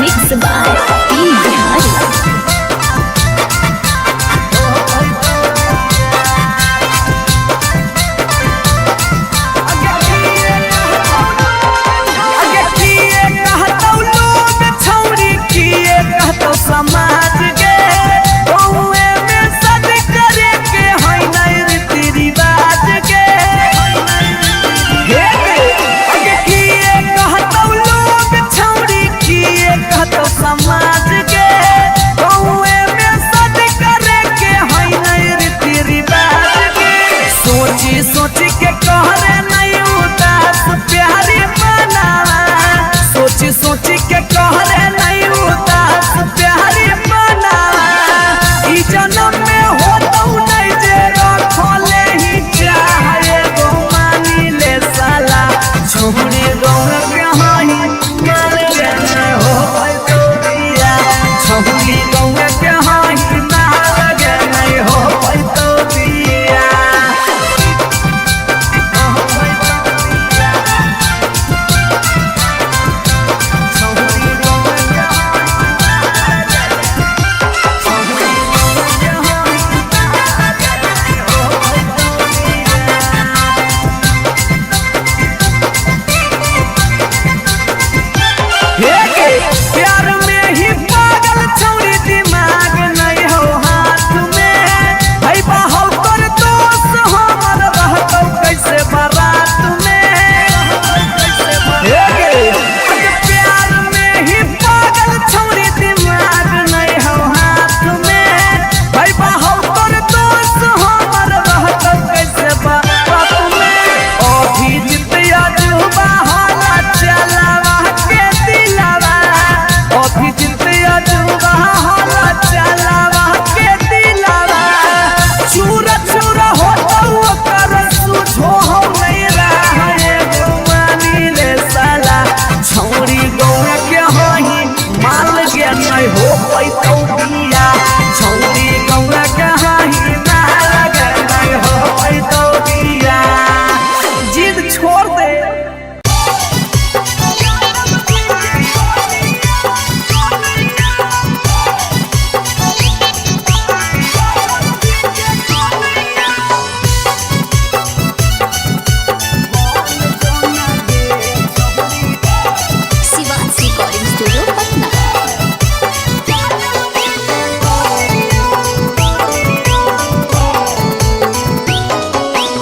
Mix by P Bihari. अगे किए कहतौ लोग छौरी, किए कहतौ समाज गे। गौए में सद करे के है नहीं रीति रिवाज गे। अगे किए कहतौ लोग छौरी, किए कहतौ समाज गे। गौए में सद करे के है नहीं रीति रिवाज गे। सोची सोची के कहरे नहीं उदास प्यारी बनावा। सोची सोची के कहरे नहीं उदास प्यारी बनावा। ई जन्म में होतौ नहीं जे रखले ही चाहे गो मानी ले साला। छौरी गौए के होई माल गे नहीं हो पैतौ बिया। छौरी गौए के होई माल गे नहीं हो पैतौ बिया। प्यार में ही पागल छौरी, दिमाग नहीं हो हाथ में। भाई बाहु तोर दोस्त हमर रहतौ कैसे बारात में। प्यार में ही पागल छौरी, दिमाग नहीं हो हाथ में। भाई बाहु तोर दोस्त हमर रहतौ कैसे बारात में। अभी जितिया जुबा हाला चलावा के दिलावा। अभी जितिया जुबा हाला चलावा के दिलावा। चूरा चूरा होतौ ओकर सुझो हो नहीं रहे गो मानी ले साला। छौरी गौए के होई माल गे नहीं हो पैतौ बिया। छौरी गौए के होई माल गे नहीं हो पैतौ बिया। जिद छोड़ दे। Shivaj recording studio Patna.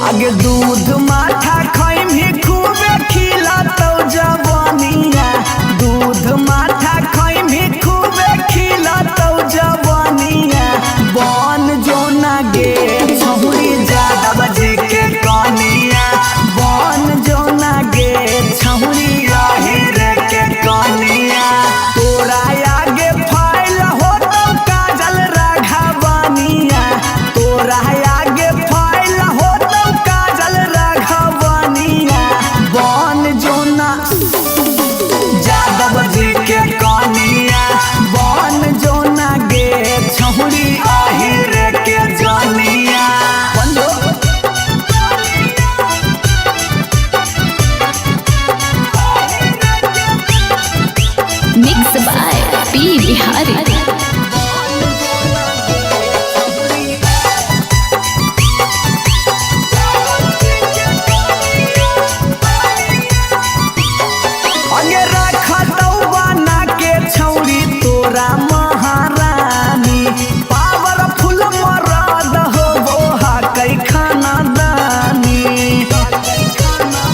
आगे दूध माठा खाइम ही खूब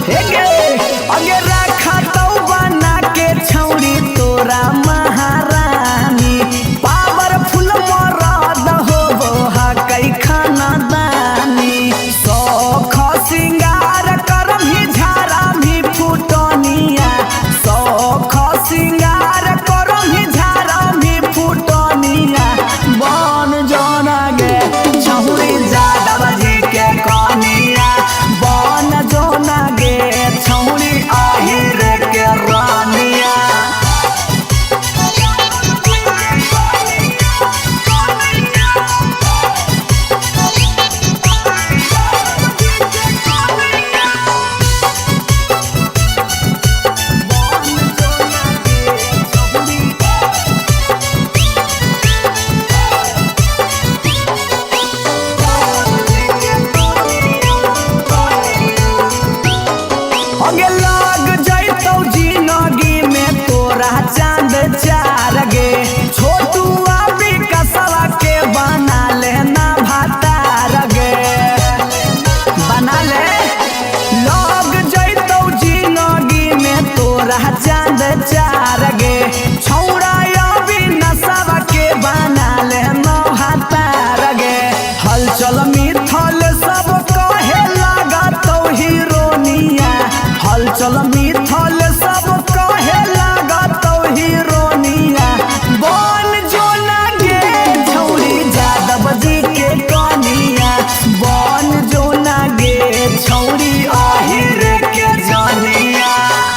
अगे रखा तो बना के छौरी तोरा महारानी पावरफुल मरद हो हा कई खाना दानी सौख सिंगार कर भी झारा भी फुटनिया सौख सिंगार कर भी झारा भी फुटनिया बन जोना गे छौरी जादव जी के कनिया बन जोना गे छौरी आहिर के रानिया अगे लग जैतौ जिंदगी में तोरा चांद चार गे छोटू अभी कसवा के बना लेना भातार गे बना ले लग जैतौ जिंदगी में तोरा चांद चार गे छौड़ा अभी नसवा के बना लेना भातार गे हलचल मिथल सब कहे लागतौ हीरोनिया हलचल मिथल सब कहे लागतौ हीरोनिया बन जोना गे छौरी जादव जी के कनिया बन जोना गे छौरी आहिर के जानिया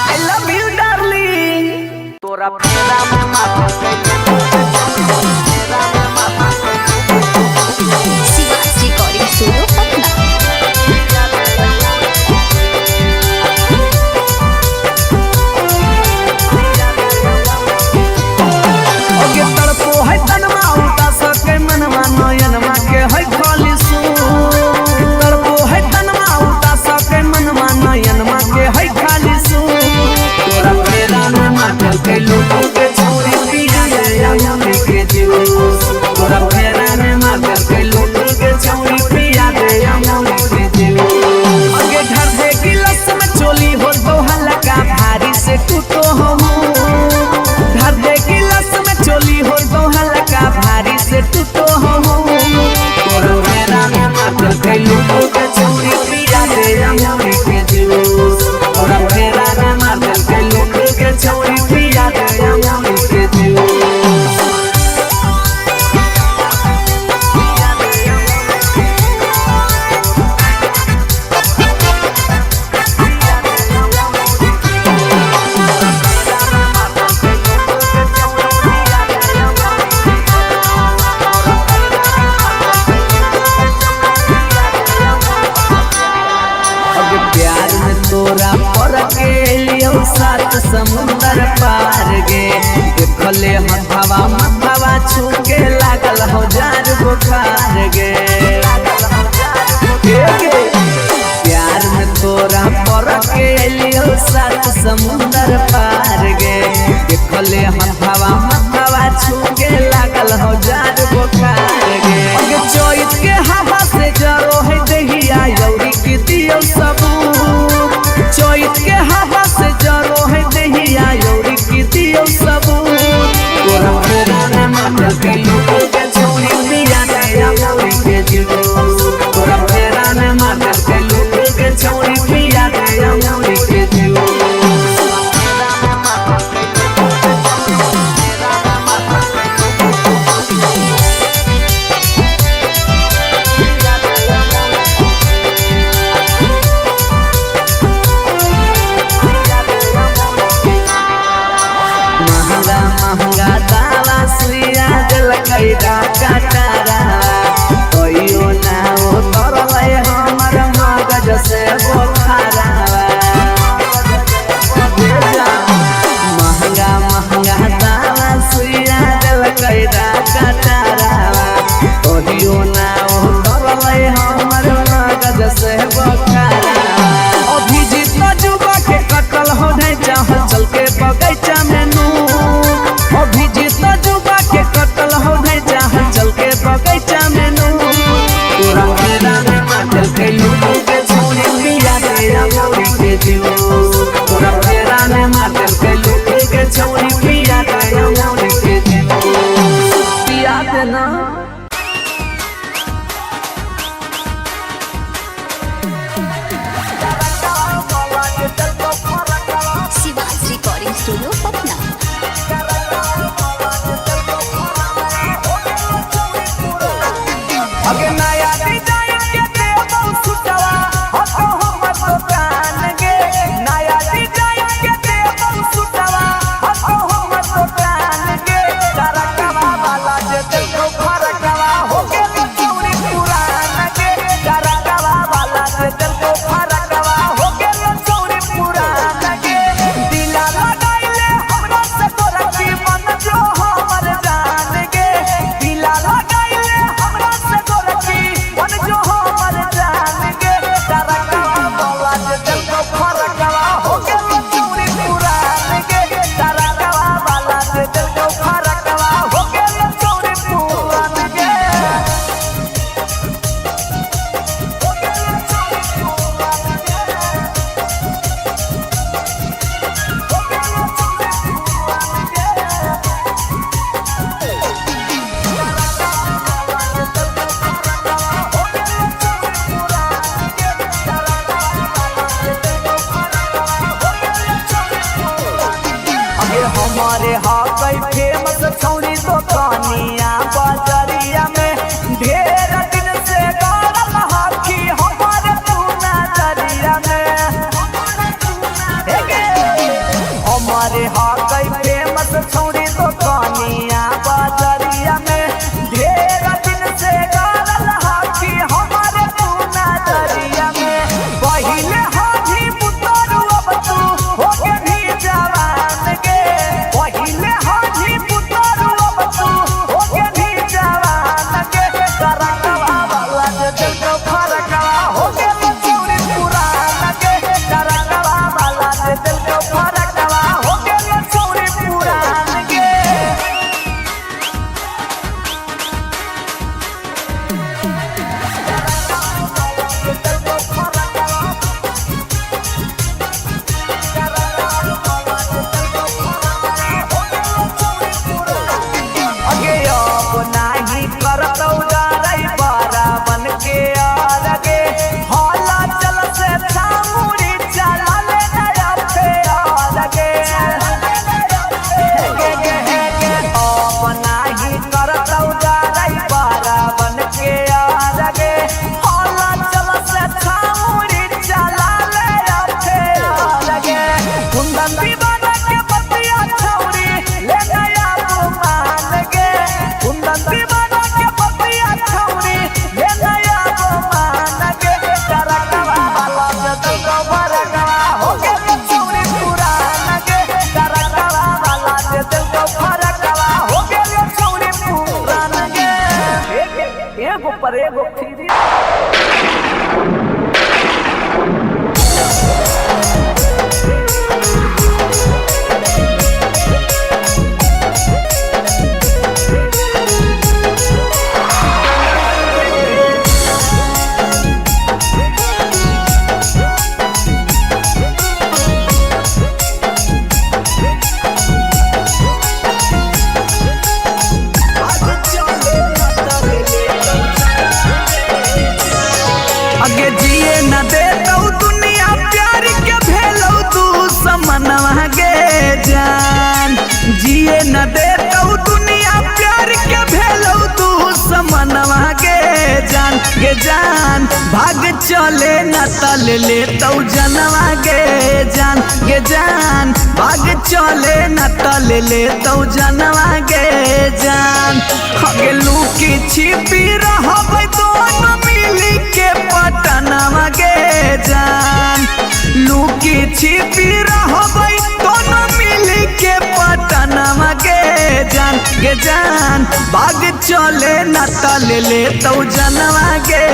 आई लव यू डार्लिंग तोरा फेरा में माथा शिवास रिकॉर्डिंग स्टूडियो पटना। अगे तड़पो है तनमा उता सके मनवा नयनमा के है खाली सू तड़पो है तनमा उता सके मनवा नयनमा के है खाली सू तोरा फेरा में माथा के लोगों के छोरी पिया दे अमरी के जूस तोरा फेरा में माथा के लोगों के छोरी पिया दे अमरी के जूस अगे घर दे गिलास में चोली हो तो हल्का भारी से टूटो हम घर दे गिलास में चोली हो तो हल्का भारी से टूटो हम तोरा फेरा में माथा के लोगों के छोरी पिया दे अमरी के जूस तोरा फेरा में माथा के लोगों के छोरी पिया दे अमरी के जूस अगे प्यार में तोरा पर के लियो सात समुंदर पार गे देखले हथवा मथवा छू के लागल हो जार बुखार गे प्यार में तोरा पर के लियो सात समुंदर पार गे देखले हथवा मथवा छू के लागल हो जार बुखार गे अगे चोइत के हवा से जरो है दहिया यौरी की दियो सबूत चोइत के हवा से जरो है दहिया यौरी की दियो सबूत तोरा फेरा में माथा के लोगों के छोरी पिया दे अमरी के जूस तोरा फेरा में माथा के लोगों के छोरी पिया दे अमरी के जूस हमारे हाकई फेमस छौरी दुकानिया बजरिया में ढेर दिन से गाड़ल हाथी हमारे तू नजरिया में हमारे हाकई फेमस छौरी दुकानिया बजरिया में ढेर दिन से गाड़ल हाथी हमारे तू नजरिया में पहिले हाथी पुतरू अब तू होके भी जवान गे पहिले हाथी पुतरू अब तू होके भी जवान गे करकवा वाला जे दिल को फरकवा होके छौरी पुरान गे करकवा वाला जे दिल को फरकवा होके छौरी पुरान गे अगे अब नाही करतौ डरै बड़ा बन के आगे हला चल से छामुरी चला ले नया फेर गे अब नाही करतौ डरै बड़ा बन के आगे हला चल से छामुरी चला ले फेर गे कुंदन दीवाना के बतिया छौरी ले नया मान गे कुंदन दीवाना के बतिया छौरी ले नया मान गे करकवा वाला से दिल को भरकवा हो गे छौरी पुरान गे करकवा वाला से दिल को भरकवा हो गे छौरी पुरान गे एगो पर एगो फ्री अगे जिए न देतौ दुनिया प्यार के भेलौ तू समनवा गे जान जिए न देतौ दुनिया प्यार के भेलौ तू समनवा गे जान भाग चले न तल लेतौ जनवा गे जान भाग चले न तल लेतौ जनवा गे जान अगे लुकी छिपी रहबै दोनों मिली के पटनवा गे जान लुकी छिपी रहबै दोनों मिली के पटनवा गे जान भाग चले न तल लेतौ जनवा गे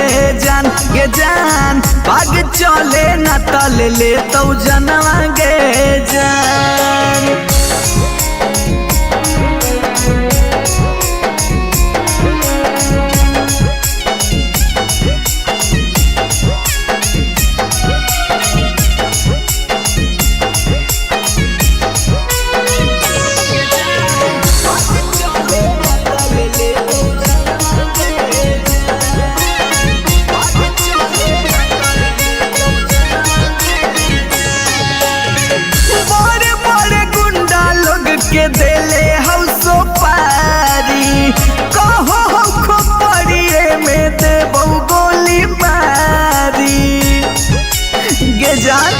जान भाग चले न तल लेतौ जनवा गे जान बड़े बड़े गुंडा लोग के देले हौसो पारी कहो हो खोपड़िए में देबौ गोली मारी गे जान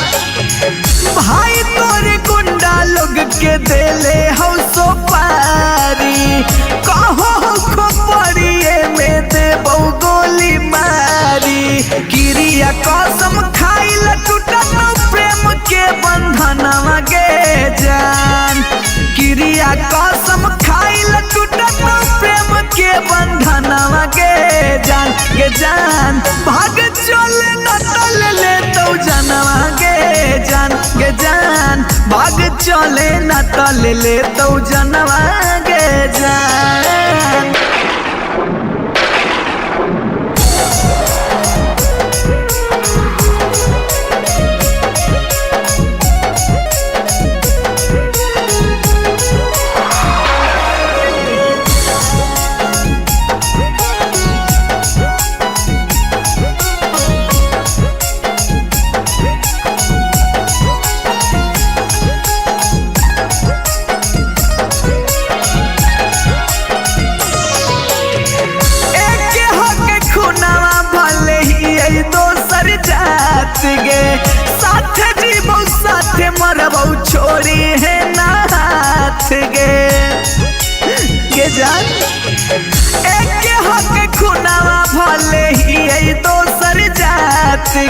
भाई तोरे गुंडा लोग के देले हौसो पारी कहो हो खोपड़िए में देबौ गोली मारी क्रिया कसम खाइल टूटल प्रेम के बंधनवा गे जान क्रिया कसम खाइल टूटल प्रेम के बंधनवा गे जान भाग चले न तल लेतौ जनवा गे जान भाग चले न तल लेतौ जनवा गे जान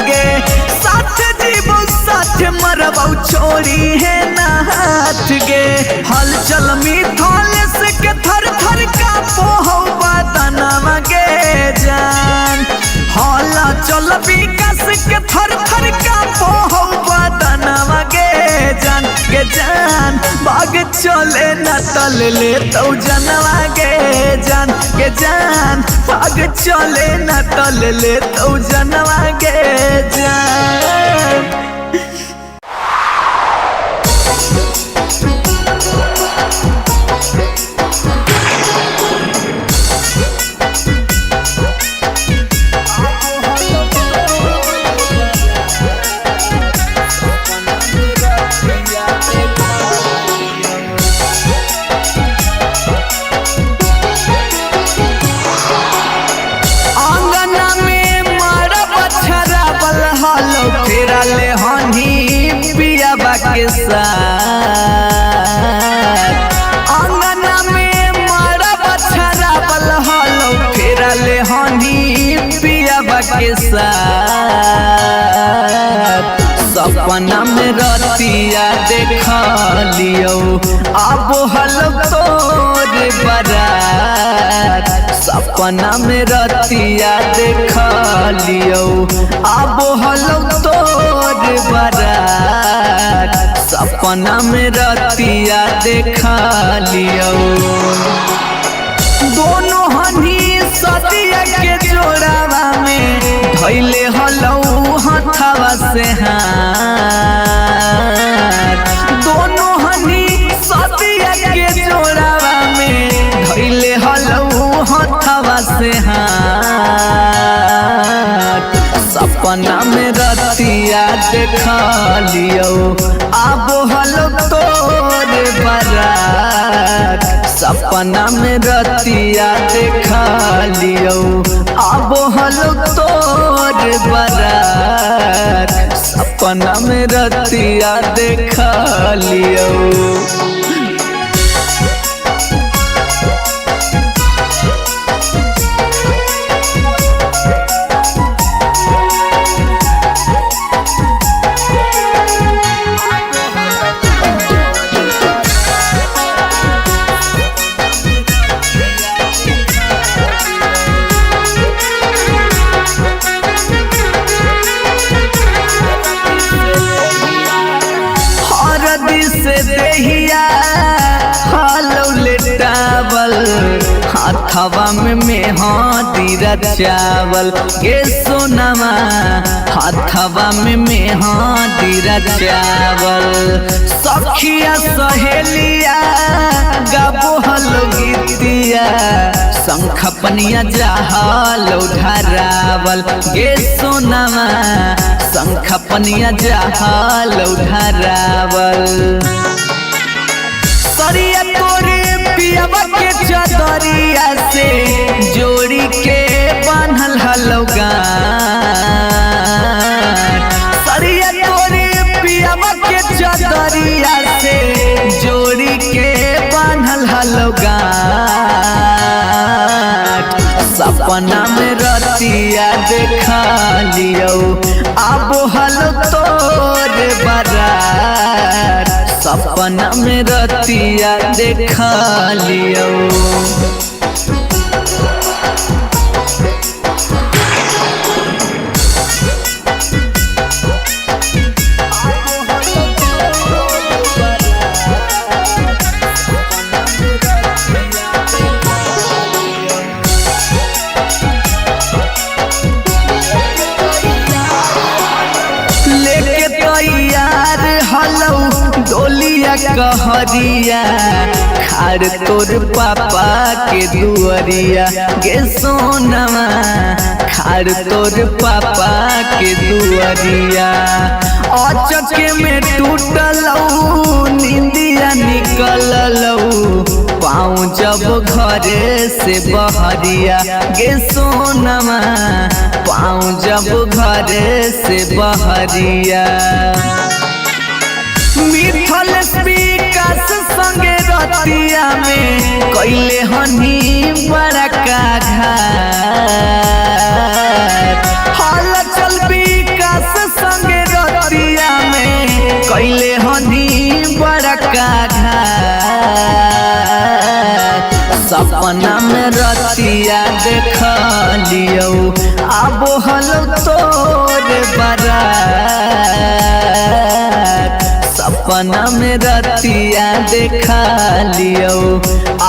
गे साथ जीवो साथ मरबौ छोड़ी है ना हाथ गे हलचल मिथलेस के थर थर कापो हो बदनवा गे जान हला चल विकास के थर थर कापो हो बदनवा गे जान बाग चले न तल ले तो जनवा गे जान बाग चले न तल ले तो जनवा गे जान ले हनी पियाबा के साथ अंगना में मारा बछरा बल हलो फेरा ले हनी पियाबा के साथ सपना में रतिया देख लियो अब हलो तोर बारात सपना में रतिया देख लियो अब हलो तोर बारात सपना में रतिया देख लियो दोनों हनी सदिया के जोड़ावा में धैले हलो हथवा से हाथ दोनों हनी सदिया के जोड़ावा में धैले हलो हथवा से हाथ सपना में रतिया देख लियो अब हलो तोर बारात सपना में रतिया देख लियो अब हलो तोर बारात सपना में रतिया देख लियो से देहिया हालो लेटावल हाथवा में मेहंदी रचावल गे सोनामा हाथवा में मेहंदी रचावल सखिया सहेलिया गाबो हलो गीतिया शंख पनिया जहालो ढरावल गे सोनामा शंख पनिया जहालो ढरावल सरिया तोरे पियावा के चदरिया से जोड़ी के बांधल हलो गान सरिया तोरे पियावा के चदरिया से जोड़ी के बांधल हलो गान सपना में रतिया देख लियो अब हलो तोर बारात सपना में रतिया देख लियो डोलिया कहरिया खार तोर पापा के दुअरिया गे सोनमा खार तोर पापा के दुअरिया अचके में टूटलौ निंदिया निकललौ पाँव जब घरे से बहरिया गे सोनमा पाँव जब घरे से बहरिया मिथल विकास संगे रतिया में कैले हनी बड़ा का घाट हल चल विकास कैले हनी बड़का घाट सपना में रतिया देख लियो आबो हलो तोरे बारात सपना में रतिया देख लियो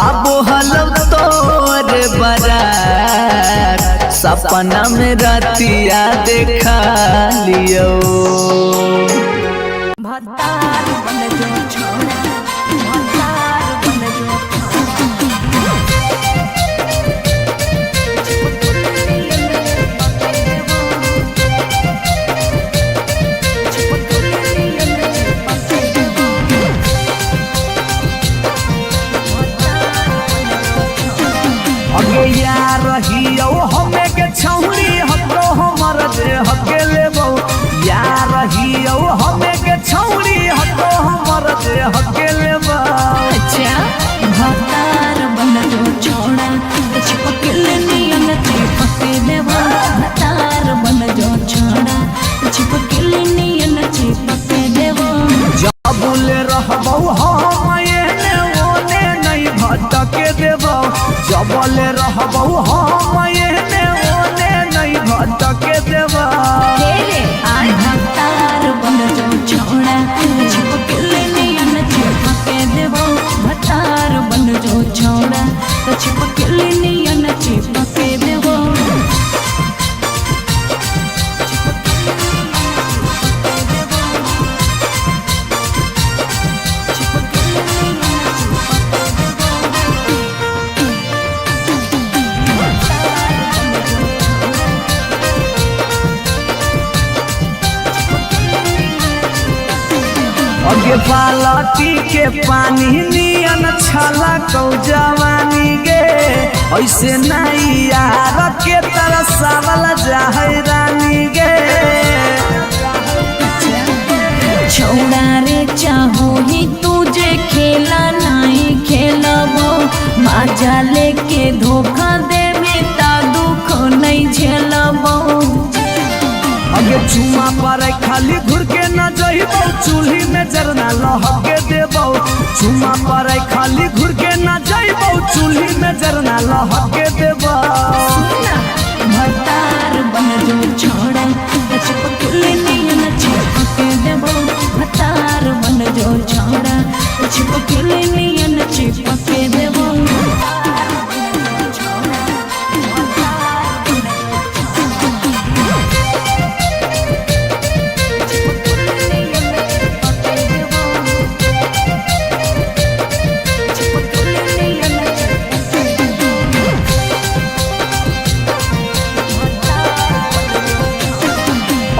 आबो हलो तोरे बारात सपना में रतिया देख लियो भतार बन जो छोड़ा भतार बन जो अगे यार रहियो हमें के छौरी हतो हमर दे हके लेबो यार रहियो हमें के छौरी हतो हमर दे हके लेबो अच्छा भतार बन जो छोड़ा चिपकल नियन चिपके देबो भतार बन जो छोड़ा चिपकल नियन चिपके देबो जबुले रहबो हम एने ओने नहीं भटके देबो जबले रहबो हम एने ओने नहीं भटके देबो तेरे आय भतार बन जो छोड़ा चिपकल नियन चिपके देबो भतार बन जो छोड़ा चिपकल नियन चिपके देबो अगे बालटी के पानी नियन छला कौ जवानी गे ऐसे नहीं यार के तरह सावल जाहे रानी गे छोड़ा रे चाहो ही तुझे खेला नहीं खेलबो मजा लेके धोखा देवे ता दुख नहीं झेलबो अगे चुमा पर खाली घुर के न जइबो चूल्ही में जरना लहके देबो चुमा पर खाली घुर के न जइबो चूल्ही में जरना लहके देबो भतार बन जो छोड़ा चिपकल नियन चिपके देबो भतार बन जो छोड़ा चिपकल नियन चिपके देबो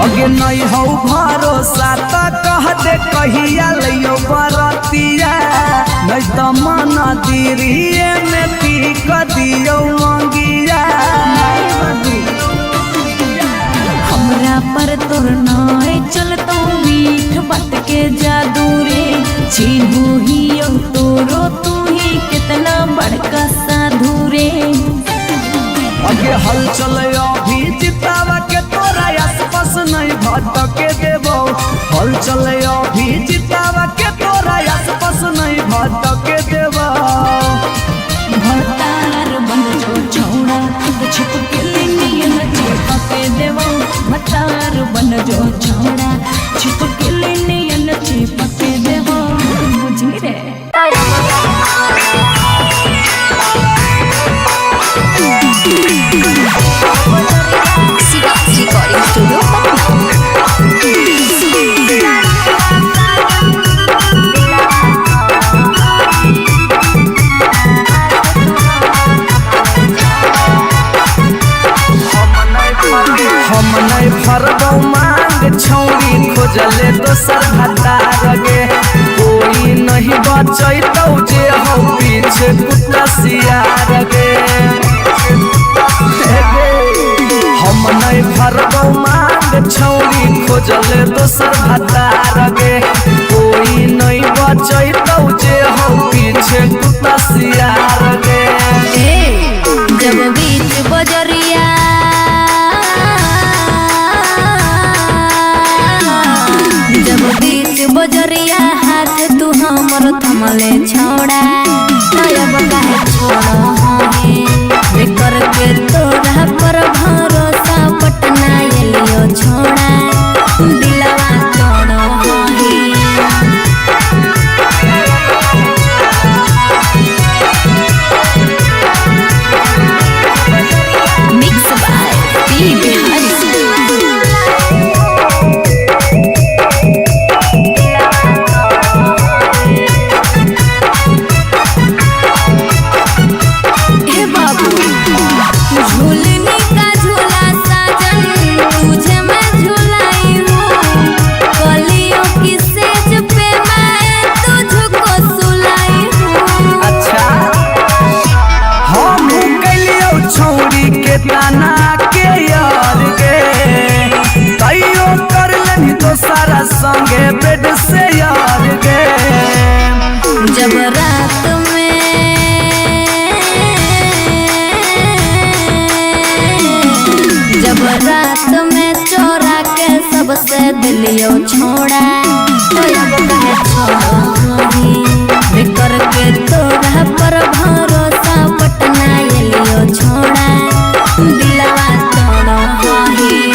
अगे नहीं हो भरोसा त कह दे कहिया लियो बरतिया नहीं तो मन दिरिए में पीक दियो मंगिया हमरा पर तोर नाय चलतो मीठ बात के जादू रे छीनू ही तोरो तू ही कितना बड़का साधु रे अगे हल चले अभी जितावा के तोरा आसपास नहीं भटके देबो हल चले अभी जितावा के तोरा आसपास नहीं भटके देबो भतार बन जो छोड़ा चिपकल नियन चिपके देबो भतार बन जो छोड़ा चिपकल नियन चिपके देबो बुझी रे शिवा रिकॉर्डिंग स्टूडियो हम नहीं फरबो मांग छौरी खोजले दोसर भतार गे कोई नहीं बचैतौ जे हो पीछे कुत्ता सियार गे हम नहीं फरबो मांग छौरी खोजले दोसर भतार गे कोई नहीं बचैतौ जे हो पीछे कुत्ता सियार गे जब बीच बजरिया जब बीच बजरिया का हाथ तू हमर थमले छोड़ा तब काहे छोड़ो हे बेकर के तोरा पर भरोसा पटना एलियो छोड़ा दिलवा तोड़ो हे मिक्स बाय पी बिहारी झूलने का झूला साजन तुझे मैं झूलाई हूँ कलियों की सेज पे मैं तुझको सुलाई हूँ। अच्छा हम कलियो छौरी के ताना के यार गे तैयो कर लेनी तो सारा संगे बेड से यार गे जब रात में चोरा के सबसे दिलियो छोड़ा तब काहे छोड़ो ही बेकर के तोरा पर भरोसा पटना एलियो छोड़ा दिलवा तोड़ो ही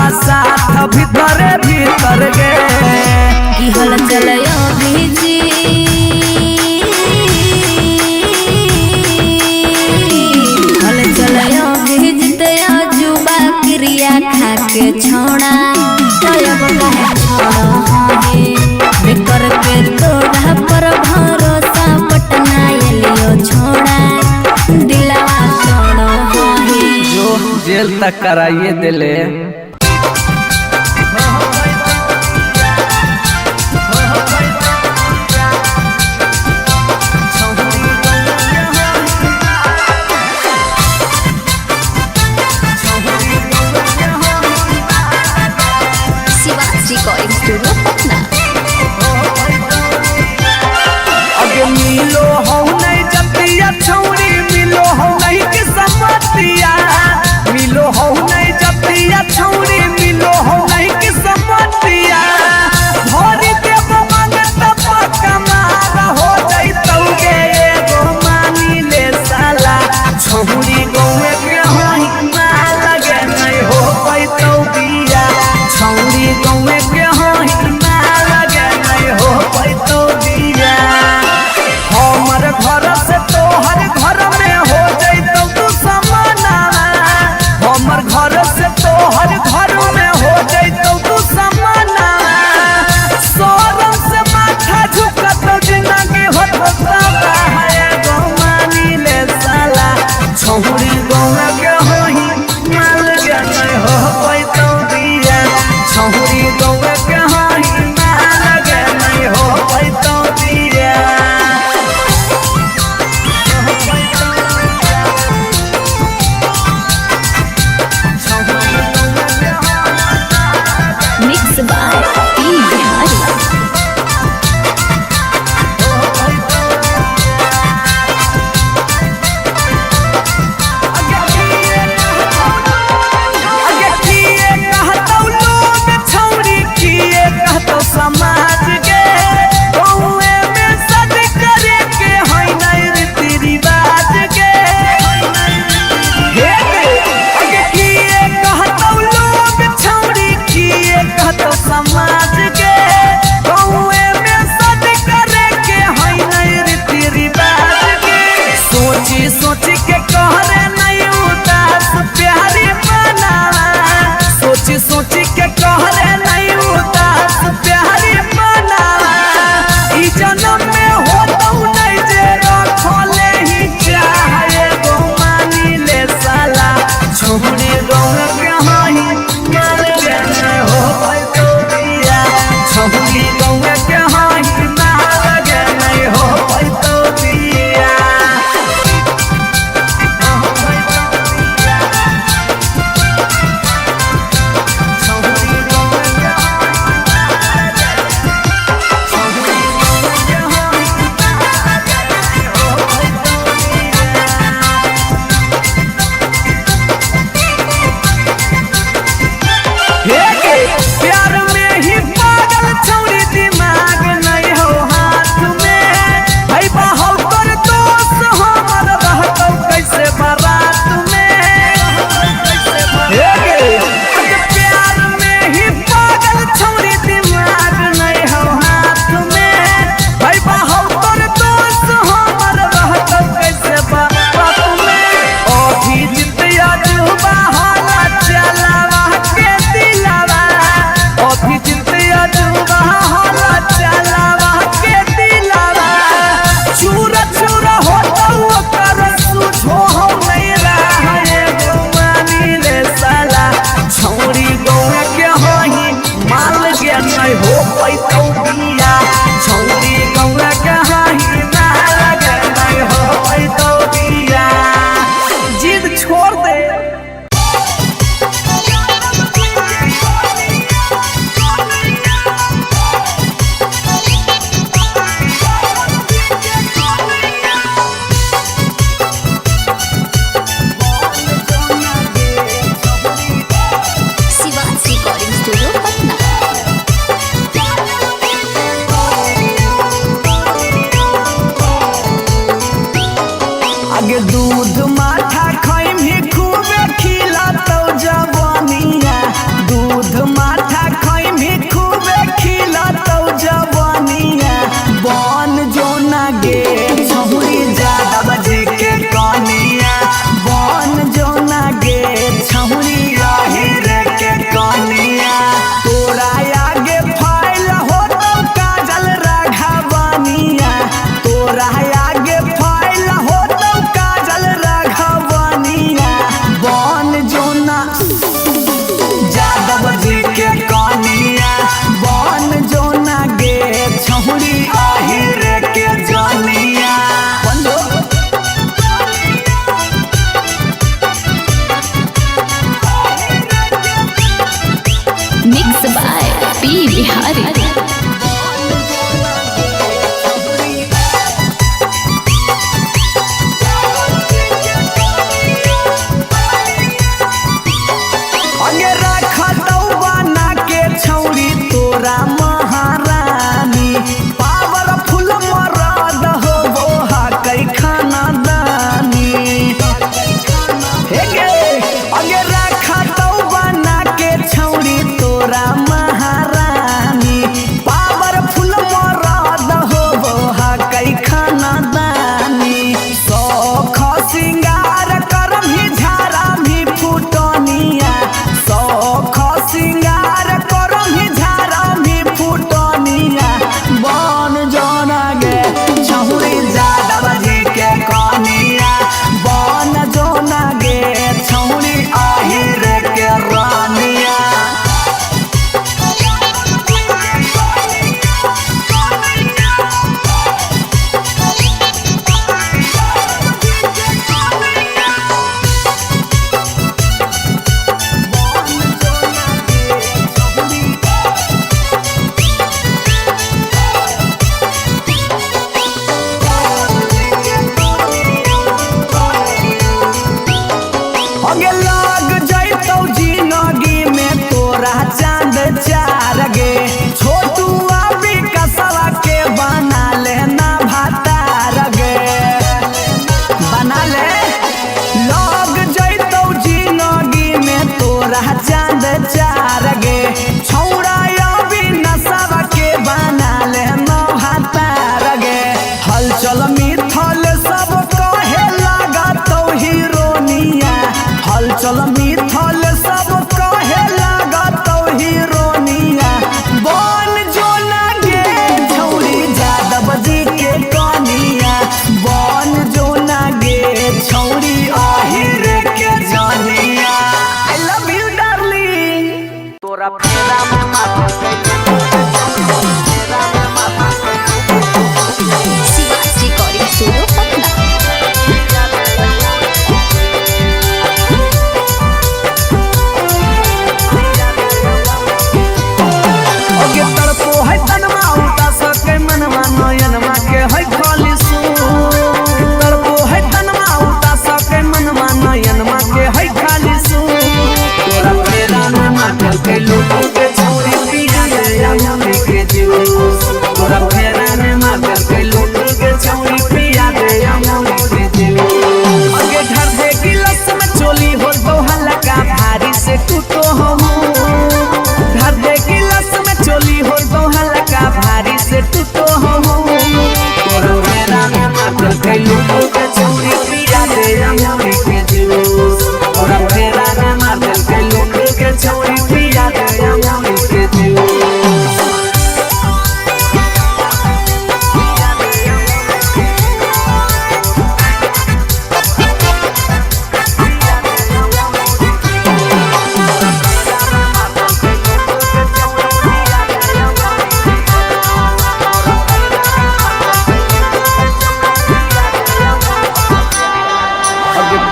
भीतर भीतर गे की हल चलयो भीजी हल चलयो भीजते जुबा क्रिया खा के छोड़ा तब काहे छोड़ो हे बेकर के तोरा पर भरोसा पटना एलियो छोड़ा दिलवा तोड़ो हे जो जेल तक कराइए दिले रिकॉर्डिंग स्टूडियो पटना। अगे मिलो हो नहीं जतिया छौरी मिलो हो नहीं कि समतिया मिलो हो नहीं जतिया छौरी अगे दूध माठा खैमी खूबे खिला तो जवानिया दूध माठा खैमी खूबे खिला तो जवानिया बन जो ना गे छहुरी ज्यादा बजे के कनिया बन जो ना गे छहुरी आहिर के कनिया तोरा आगे फाइल हो तो काजल राघवनिया तोरा आगे फाइल हो तो काजल राघवनिया बन जो ना यादव जी के कनिया बन जो ना गे छहुरी आहिर के जनिया Mixed by P. Bihari. अगे रखा बना के छौरी तोरा महारानी पावरफुल मरद हो वो कई खाना दानी हे गे अगे रखा बना के छौरी तोरा महारानी पावरफुल मरद हो वो कई खाना दानी सौख सिंगार करम ही झारा भी फुटनिया सौख सिंगार करम ही झारा भी फुटनिया बन जोना गे छहुरी यादव जी के कनिया बन जोना गे छहुरी आहिर के रानिया अगे लाग जैतौ जिंदगी में तोरा चांद चार गे छोटू अभी कसवा के बना लेना भातार गे बना ले लाग जैतौ जिंदगी में तोरा चांद चार गे छौड़ा अभी नसवा के बना लेना भातार गे हलचल मिथल सब कहे लागतौ हीरोनिया हलचल मिथल सब कहे लागतौ हीरोनिया बन जो ना गे छौरी यादव जी के कनिया बन जो ना गे छौरी आहिर के जनिया आई लव यू डार्लिंग तोरा फेरा में माथा Siwas Recording Studio, Patna. अगे तरपो है तनमा उता सके मनवा नयनमा के है खाली सू तरपो है तनमा उता सके मनवा नयनमा के है खाली सू तोरा फेरा में माटल के लोटो के छौरी पिया दे अमरी के जूस तोरा फेरा में माटल के लोटो के छौरी पिया दे अमरी के जूस अगे घर दे गिलास में चोली हो तो हल्का भारी से टूटो हम घर दे गिलास में चोली हो तो हल्का भारी से टूटो हम तोरा फेरा में माटल के लोटो के छौरी पिया दे अमरी के जूस तोरा फेरा में माटल के लोटो के छौरी पिया दे अमरी के जूस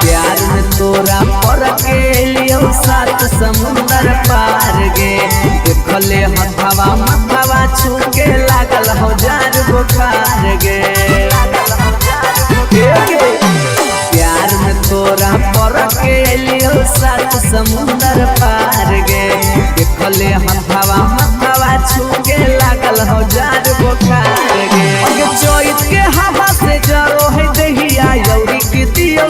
प्यार में तोरा पर के लियो सात समुंदर पार गे देखले हथवा मथवा छू के लागल हो जार बुखार गे प्यार में तोरा पर के लियो सात समुंदर पार गे देखले हथवा मथवा छू के लागल हो जार बुखार गे अगे चोइत के हवा से जरो है दहिया यौरी की दियो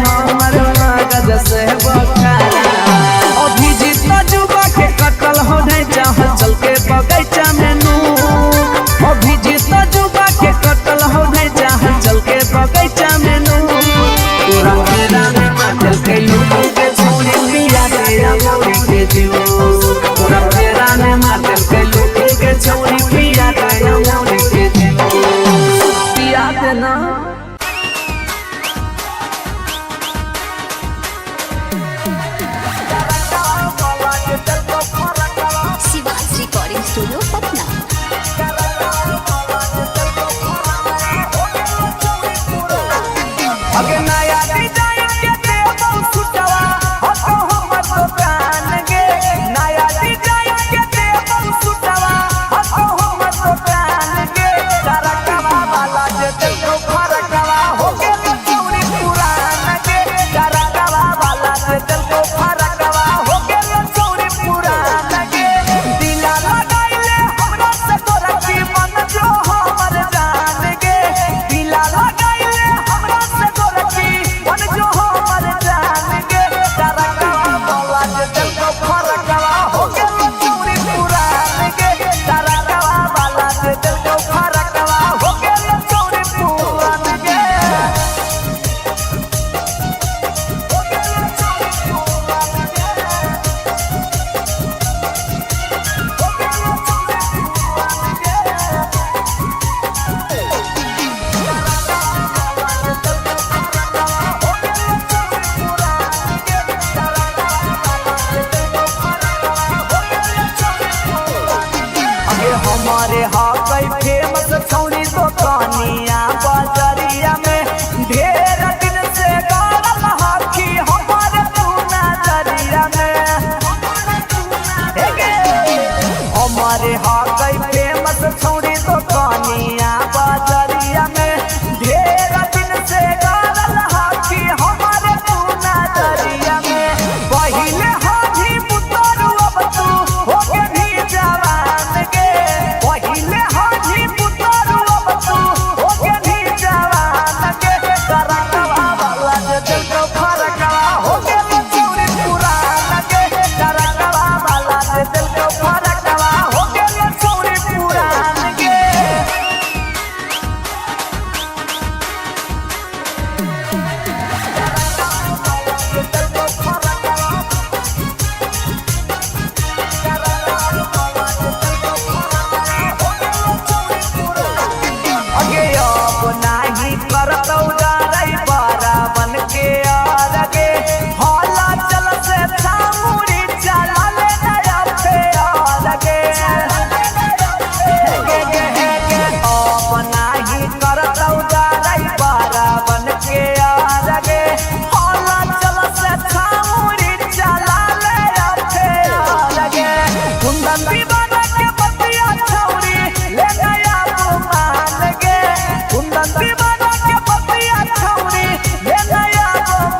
हमर मगज से बखारा अभिजीत जुबा के कटल हो नहीं चाह चल के बगैचा में नू अभिजीत जुबा के कटल हो नहीं चाह चल के बगैचा में नू तोरा मेरा में माचल के लूटू के छोड़ी पिया तेरा मोरी के जीव तोरा मेरा में माचल के लूटू के छोड़ी पिया तेरा मोरी के जीव पिया देना शिवाज रिकॉर्डिंग स्टूडियो पटना। अगे नया डिजाइन के देबो सुटवा हतो हमर दुकान गे नया डिजाइन के देबो सुटवा हतो हमर दुकान गे करकवा वाला जे देखो फरकवा हो गेल चौरी पुरान गे करकवा वाला जे देखो फरकवा हो गेल चौरी पुरान गे दिला लगाइले हमरा से तोरा की मन जो हमर जान गे दिला लगाइले हमरा से तोरा की मन जो हमर जान गे करकवा वाला जे देखो फरकवा हो गेल चौरी पुरान गे करकवा वाला जे देखो फरकवा हो गेल चौरी पुरान गे अगे हमारे हाकै फेमस छौरी दुकानिया बाजारिया में ढेर दिन से गाड़ल हाथी हमारे पूना दरिया में हमारे हाकै फेमस छौरी दुकानिया बाजारिया में ढेर दिन से गाड़ल हाथी हमारे पूना दरिया में पहिले हाथी पुतरू अब तू हो के भी जवान गे पहिले हाथी पुतरू अब तू हो के भी जवान गे करकवा वाला जे देखो फरकवा हो गेल चौरी पुरान गे करकवा वाला जे देखो फरकवा हो गेल चौरी पुरान गे अगे अब नाही करतौ डरै बरावन के आगे हला चल से छामुरी चला ले नया फेर गे अब नाही करतौ डरै बरावन के आगे हला चल से छामुरी चला ले फेर गे कुंदन दीवाना के बतिया छौरी ले नया मान गे कुंदन दीवाना के बतिया छौरी ले नया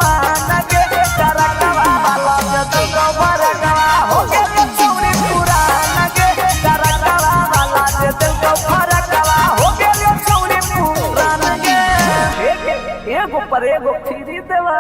मान गे करकवा वाला जे देखो फरकवा हो गेल चौरी पुरान गे करकवा वाला जे देखो फरकवा हो गेल चौरी पुरान गे एगो पर एगो फ्री देवा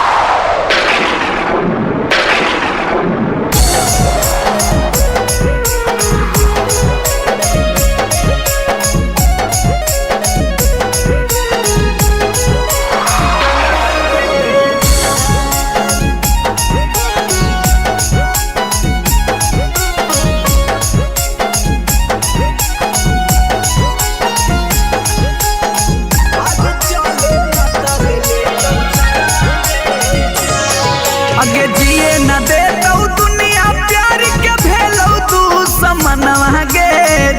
अगे जिए न देतौ दुनिया प्यार के भेलौ तू समनवा गे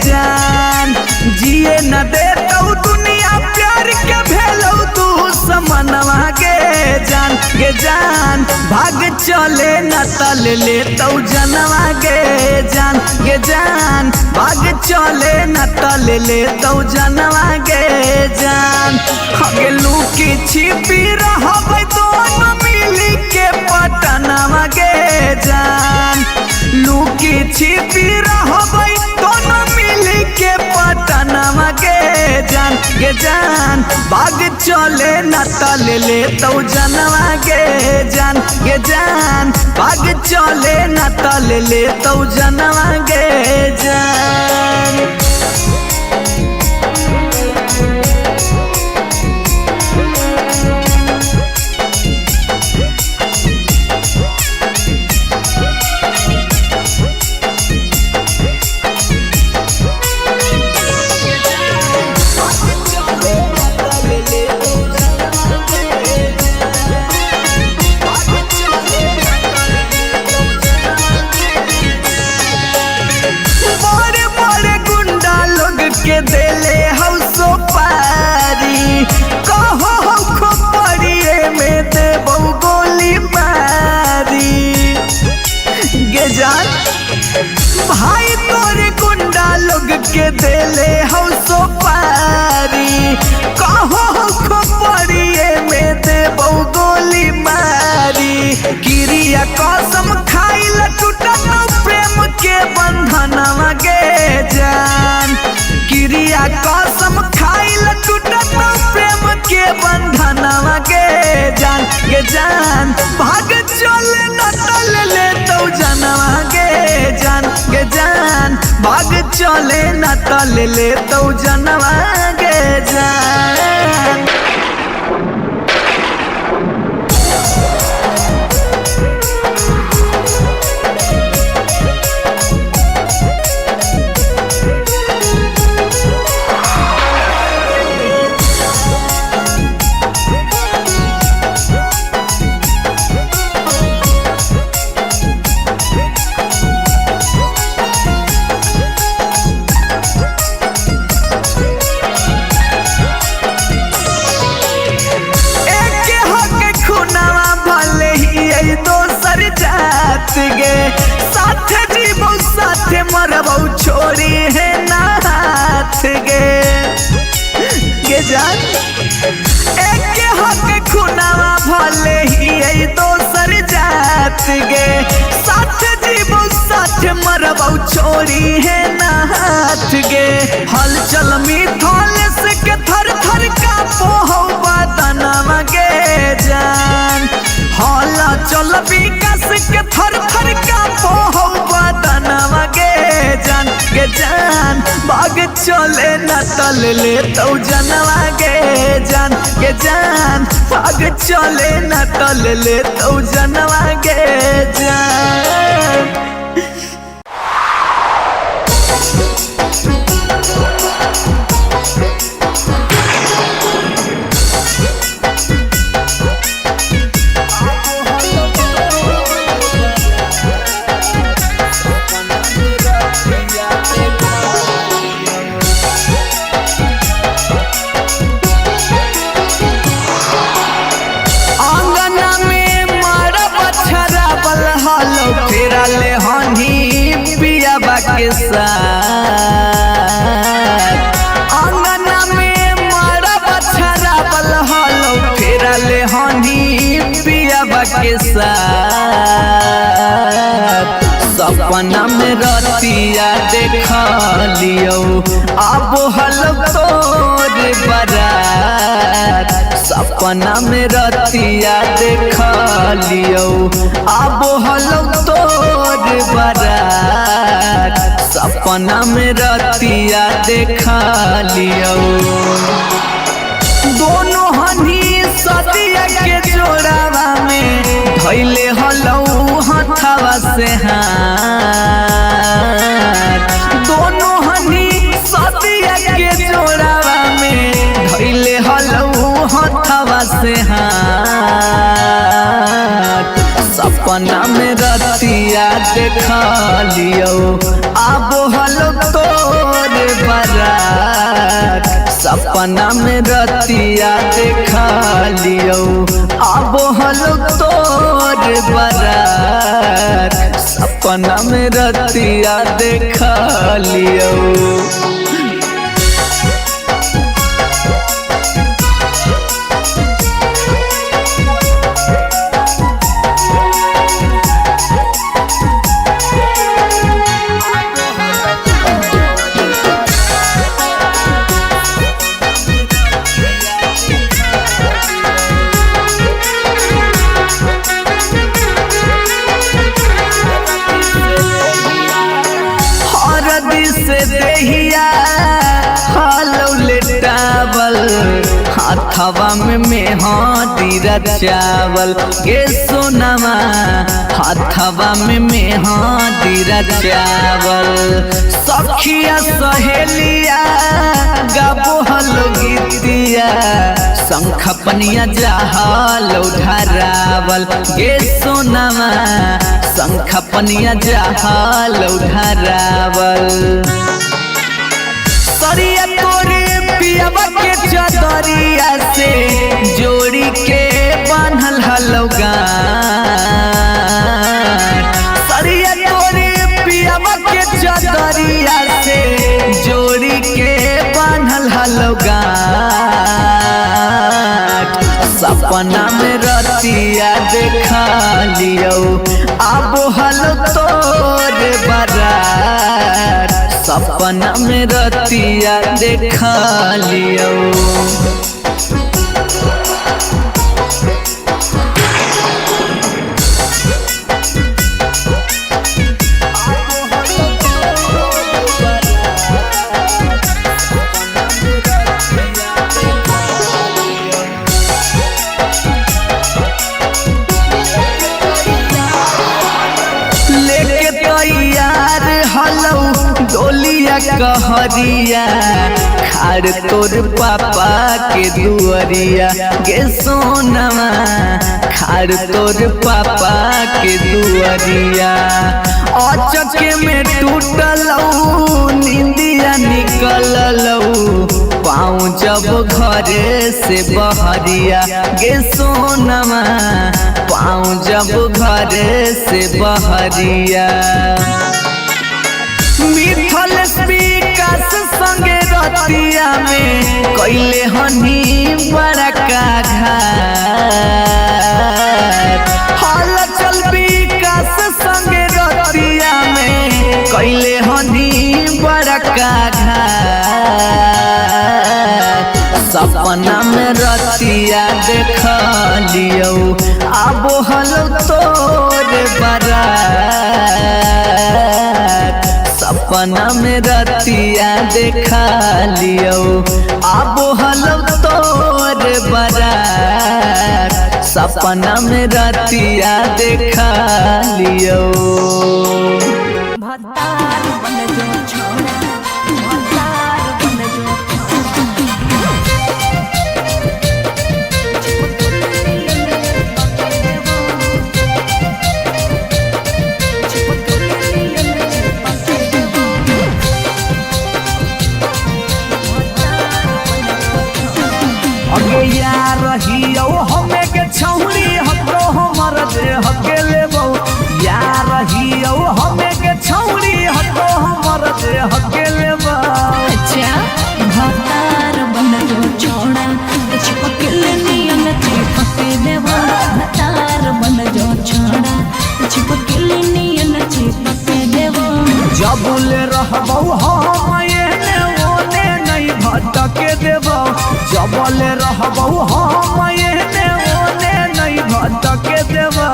जान जिए न देतौ दुनिया प्यार के भेलौ तू समनवा गे जान भाग चले न तल लेतौ जनवा गे जान भाग चले न तल लेतौ जनवा गे जान अगे लुकी छिपी रहबै दोनों मिली के पटनवा गे जान लुकी छिपी रहबै दोनों मिली के पटनवा गे जान भाग चले न तल लेतौ जनवा गे जान गे जान भाग चले न तल ले तो जनवा गे जान। के देले हौसो पारी कहो हो खोपड़िए में दे बहु गोली मारी गे जान भाई तोरे गुंडा लोग के देले हौसो पारी कहो हो खोपड़िए में दे बहु गोली मारी क्रिया कसम खाइल टूटल प्रेम के बंधनवा गे जान क्रिया कसम खाइल टूटल प्रेम के बंधनवा गे जान भाग चले न तल ले तो जनवा गे जान भाग चले न तल ले तो जनवा गे जान। गे साथ जीवो साथ मरबो छोड़ी है नाथ गे जान एक हक खुनावा भले ही दोसर जात गे साथ जीवो साथ मरबो छोड़ी है नाथ गे हलचल मिथल से के थर थर का पोहो बदनवा गे जान हला चल विकास के थर थर का पोहो बदनवा गे जान भाग चले न तल ले तो जनवा गे जान भाग चले न तल ले तो जनवा गे जान। के साथ अंगना में मारा बछरा बल हलो फेरले हनी पियाबा के साथ सपना में रतिया देखलियो अब हलो तोरे बारात सपना में रतिया देखलियो अब हलो तोरे बारात सपना में रतिया देखलियो दोनों हनी सदिया के जोड़ावा में धैले हलौ हथवा से हाथ दोनों हनी सदिया के जोड़ावा में धैले हलौ हथवा से हाथ सपना में रतिया देखलियो अब हलो तोरे बारात सपना में रतिया देखलियो अब हलो तोरे बारात सपना में रतिया देखलियो। सहेलिया हलो लेटावल हाथवा में मेहंदी रचावल गे सोनमा हाथवा में मेहंदी रचावल सखिया सहेलिया गाबो हलो गीतिया शंख पनिया जहालो ढरावल गे सोनमा शंख पनिया जहालो ढरावल सरिया तोरे पियावा के चदरिया से जोड़ी के बांधल हलौगा सरिया तोरे पियावा के चदरिया से जोड़ी के बांधल हलौगा सपना में रतिया देखा लियो आबो हलो तोरे बारात सपना में रतिया देखा लियो डोलिया कहरिया खाड़ तोर पापा के दुअरिया गे सोनमा खाड़ तोर पापा के दुअरिया अचके में टूटलौ नींदिया निकललौ पाँव जब घरे से बहरिया गे सोनमा पाँव जब घरे से बहरिया मिथल विकास संगे रतिया में कैले हनी बड़ा का घाट हल चल विकास संगे रतिया में कैले हनी बड़ा का घाट सपना में रतिया देख लियो आबो हलो तोरे बारात सपना में रतिया देखा लियो आबो हलो तोरे बारात सपना में रतिया देखा लियो भतार बन जो छोड़ा भतार बन जो रहियो हमें के छौरी हकरो हमर दे हके लेबो या रहियो हमें के छौरी हकरो हमर दे हके लेबो अच्छा भतार बन जो छोड़ा चिपकल नियन चिपके देबो भतार बन जो छोड़ा चिपकल नियन चिपके देबो जबले रहबो हम एने ओने नहीं भटके देबो जबले रहबो हम एने ओने नहीं भटके देबो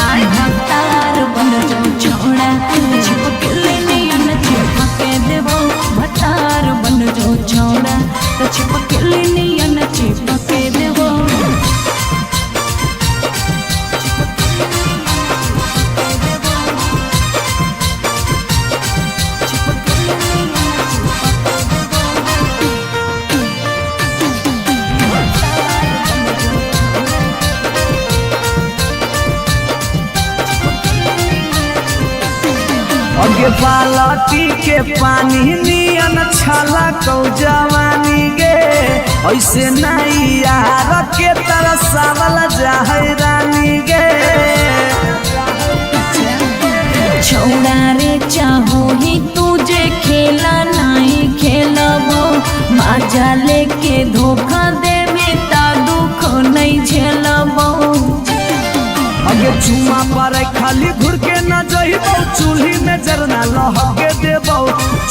आई भतार बन जो छोड़ा चिपकल नियन चिपके देबो भतार बन जो छोड़ा चिपकल नियन चिपके देबो अगे बालटी के पानी नियन छला कौ जवानी गे ऐसे नहीं यार के तरह सावल जाहे रानी गे छोड़ा रे चाहो ही तुझे खेला नहीं खेलबो मजा लेके धोखा देवे ता दुख नहीं झेलबो अगे चुमा पर खाली घुर के न जइबो चूल्ही में जरना लहके देबो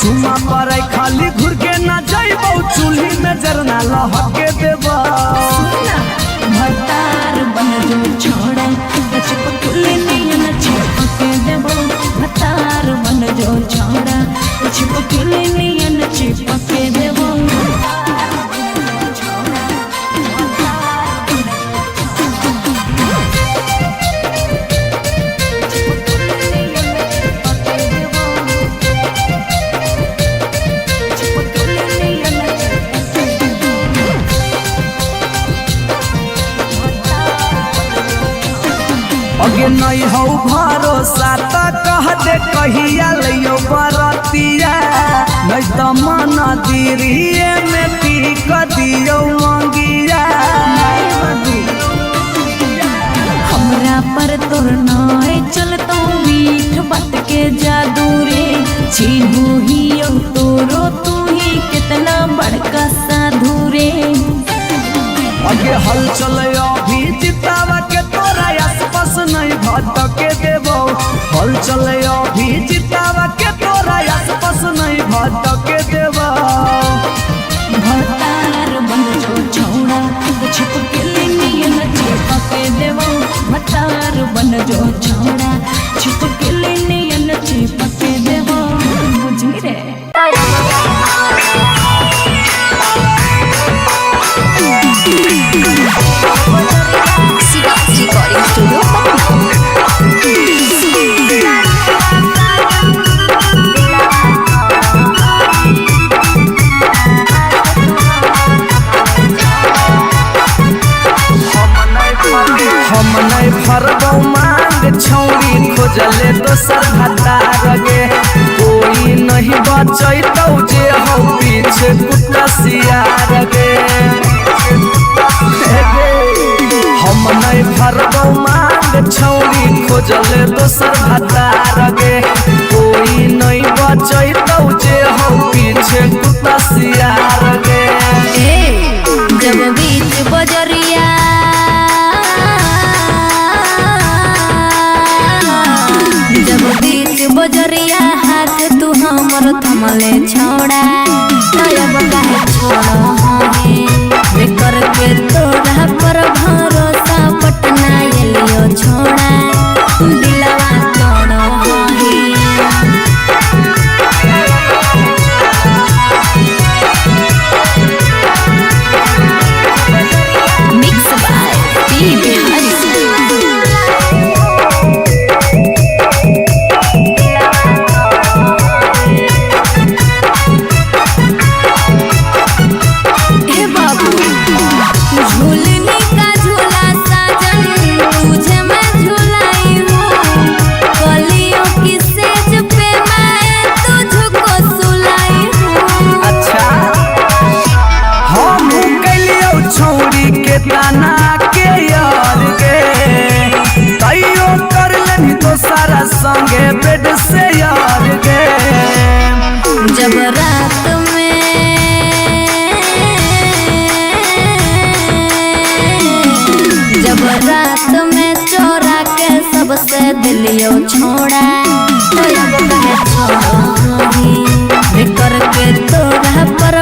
चुमा पर खाली घुर के न जइबो चूल्ही में जरना लहके देबो भतार बन जो छोड़ा चिपकल नियन चिपके देबो भतार बन जो छोड़ा चिपकल आगे नहीं हो भरोसा त कह दे कहिया लियो बरतिया नहीं तो मन दिरिए में पी क दियो मंगिया हमरा पर तोर नाय चलतो मीठ बात के जादू रे चिन्हू ही तोरो तू ही कितना बड़का साधु रे आगे हल चले अभी जितावा के तोरा आसपास नहीं भटके देबो हल चले अभी जितावा के तोरा आसपास नहीं भटके देबो भतार बन जो छौड़ा छिप के लिए न छिपके देबो भतार बन जो छौड़ा छिप के लिए न छिपके देबो बुझी रे शिवाजी रिकॉर्डिंग स्टूडियो हम नहीं भरबौ मांग छौरी खोजले दोसर भतार गे कोई नहीं बचैतौ जे हो पीछे कुत्ता सियार गे हम नहीं भरबौ मांग छौरी खोजले दोसर भतार गे कोई नहीं बचैतौ जे हो पीछे कुत्ता सियार गे जब बीच बजरिया जब बीच बजरिया हाथ तू हमर थमले छोड़ा तब काहे छोड़ो हे बेकर के तोरा पर भरोसा पटना एलियो छोड़ा दिलवा तोड़ो हे Mixed by P. Bihari. हे बाबू झूलने का झूला साजन तुझे मैं झूलाई हूँ कलियों की सेज पे मैं तुझको सुलाई हूँ अच्छा हम कलियो छौरी के ताना के यार गे तैयो कर लेनी तो सारा संगे बेड से यार गे जब रात में चोरा के सबसे दिलियो छोड़ा तो अब कहे छोड़ो ही बेकर के तोरा पर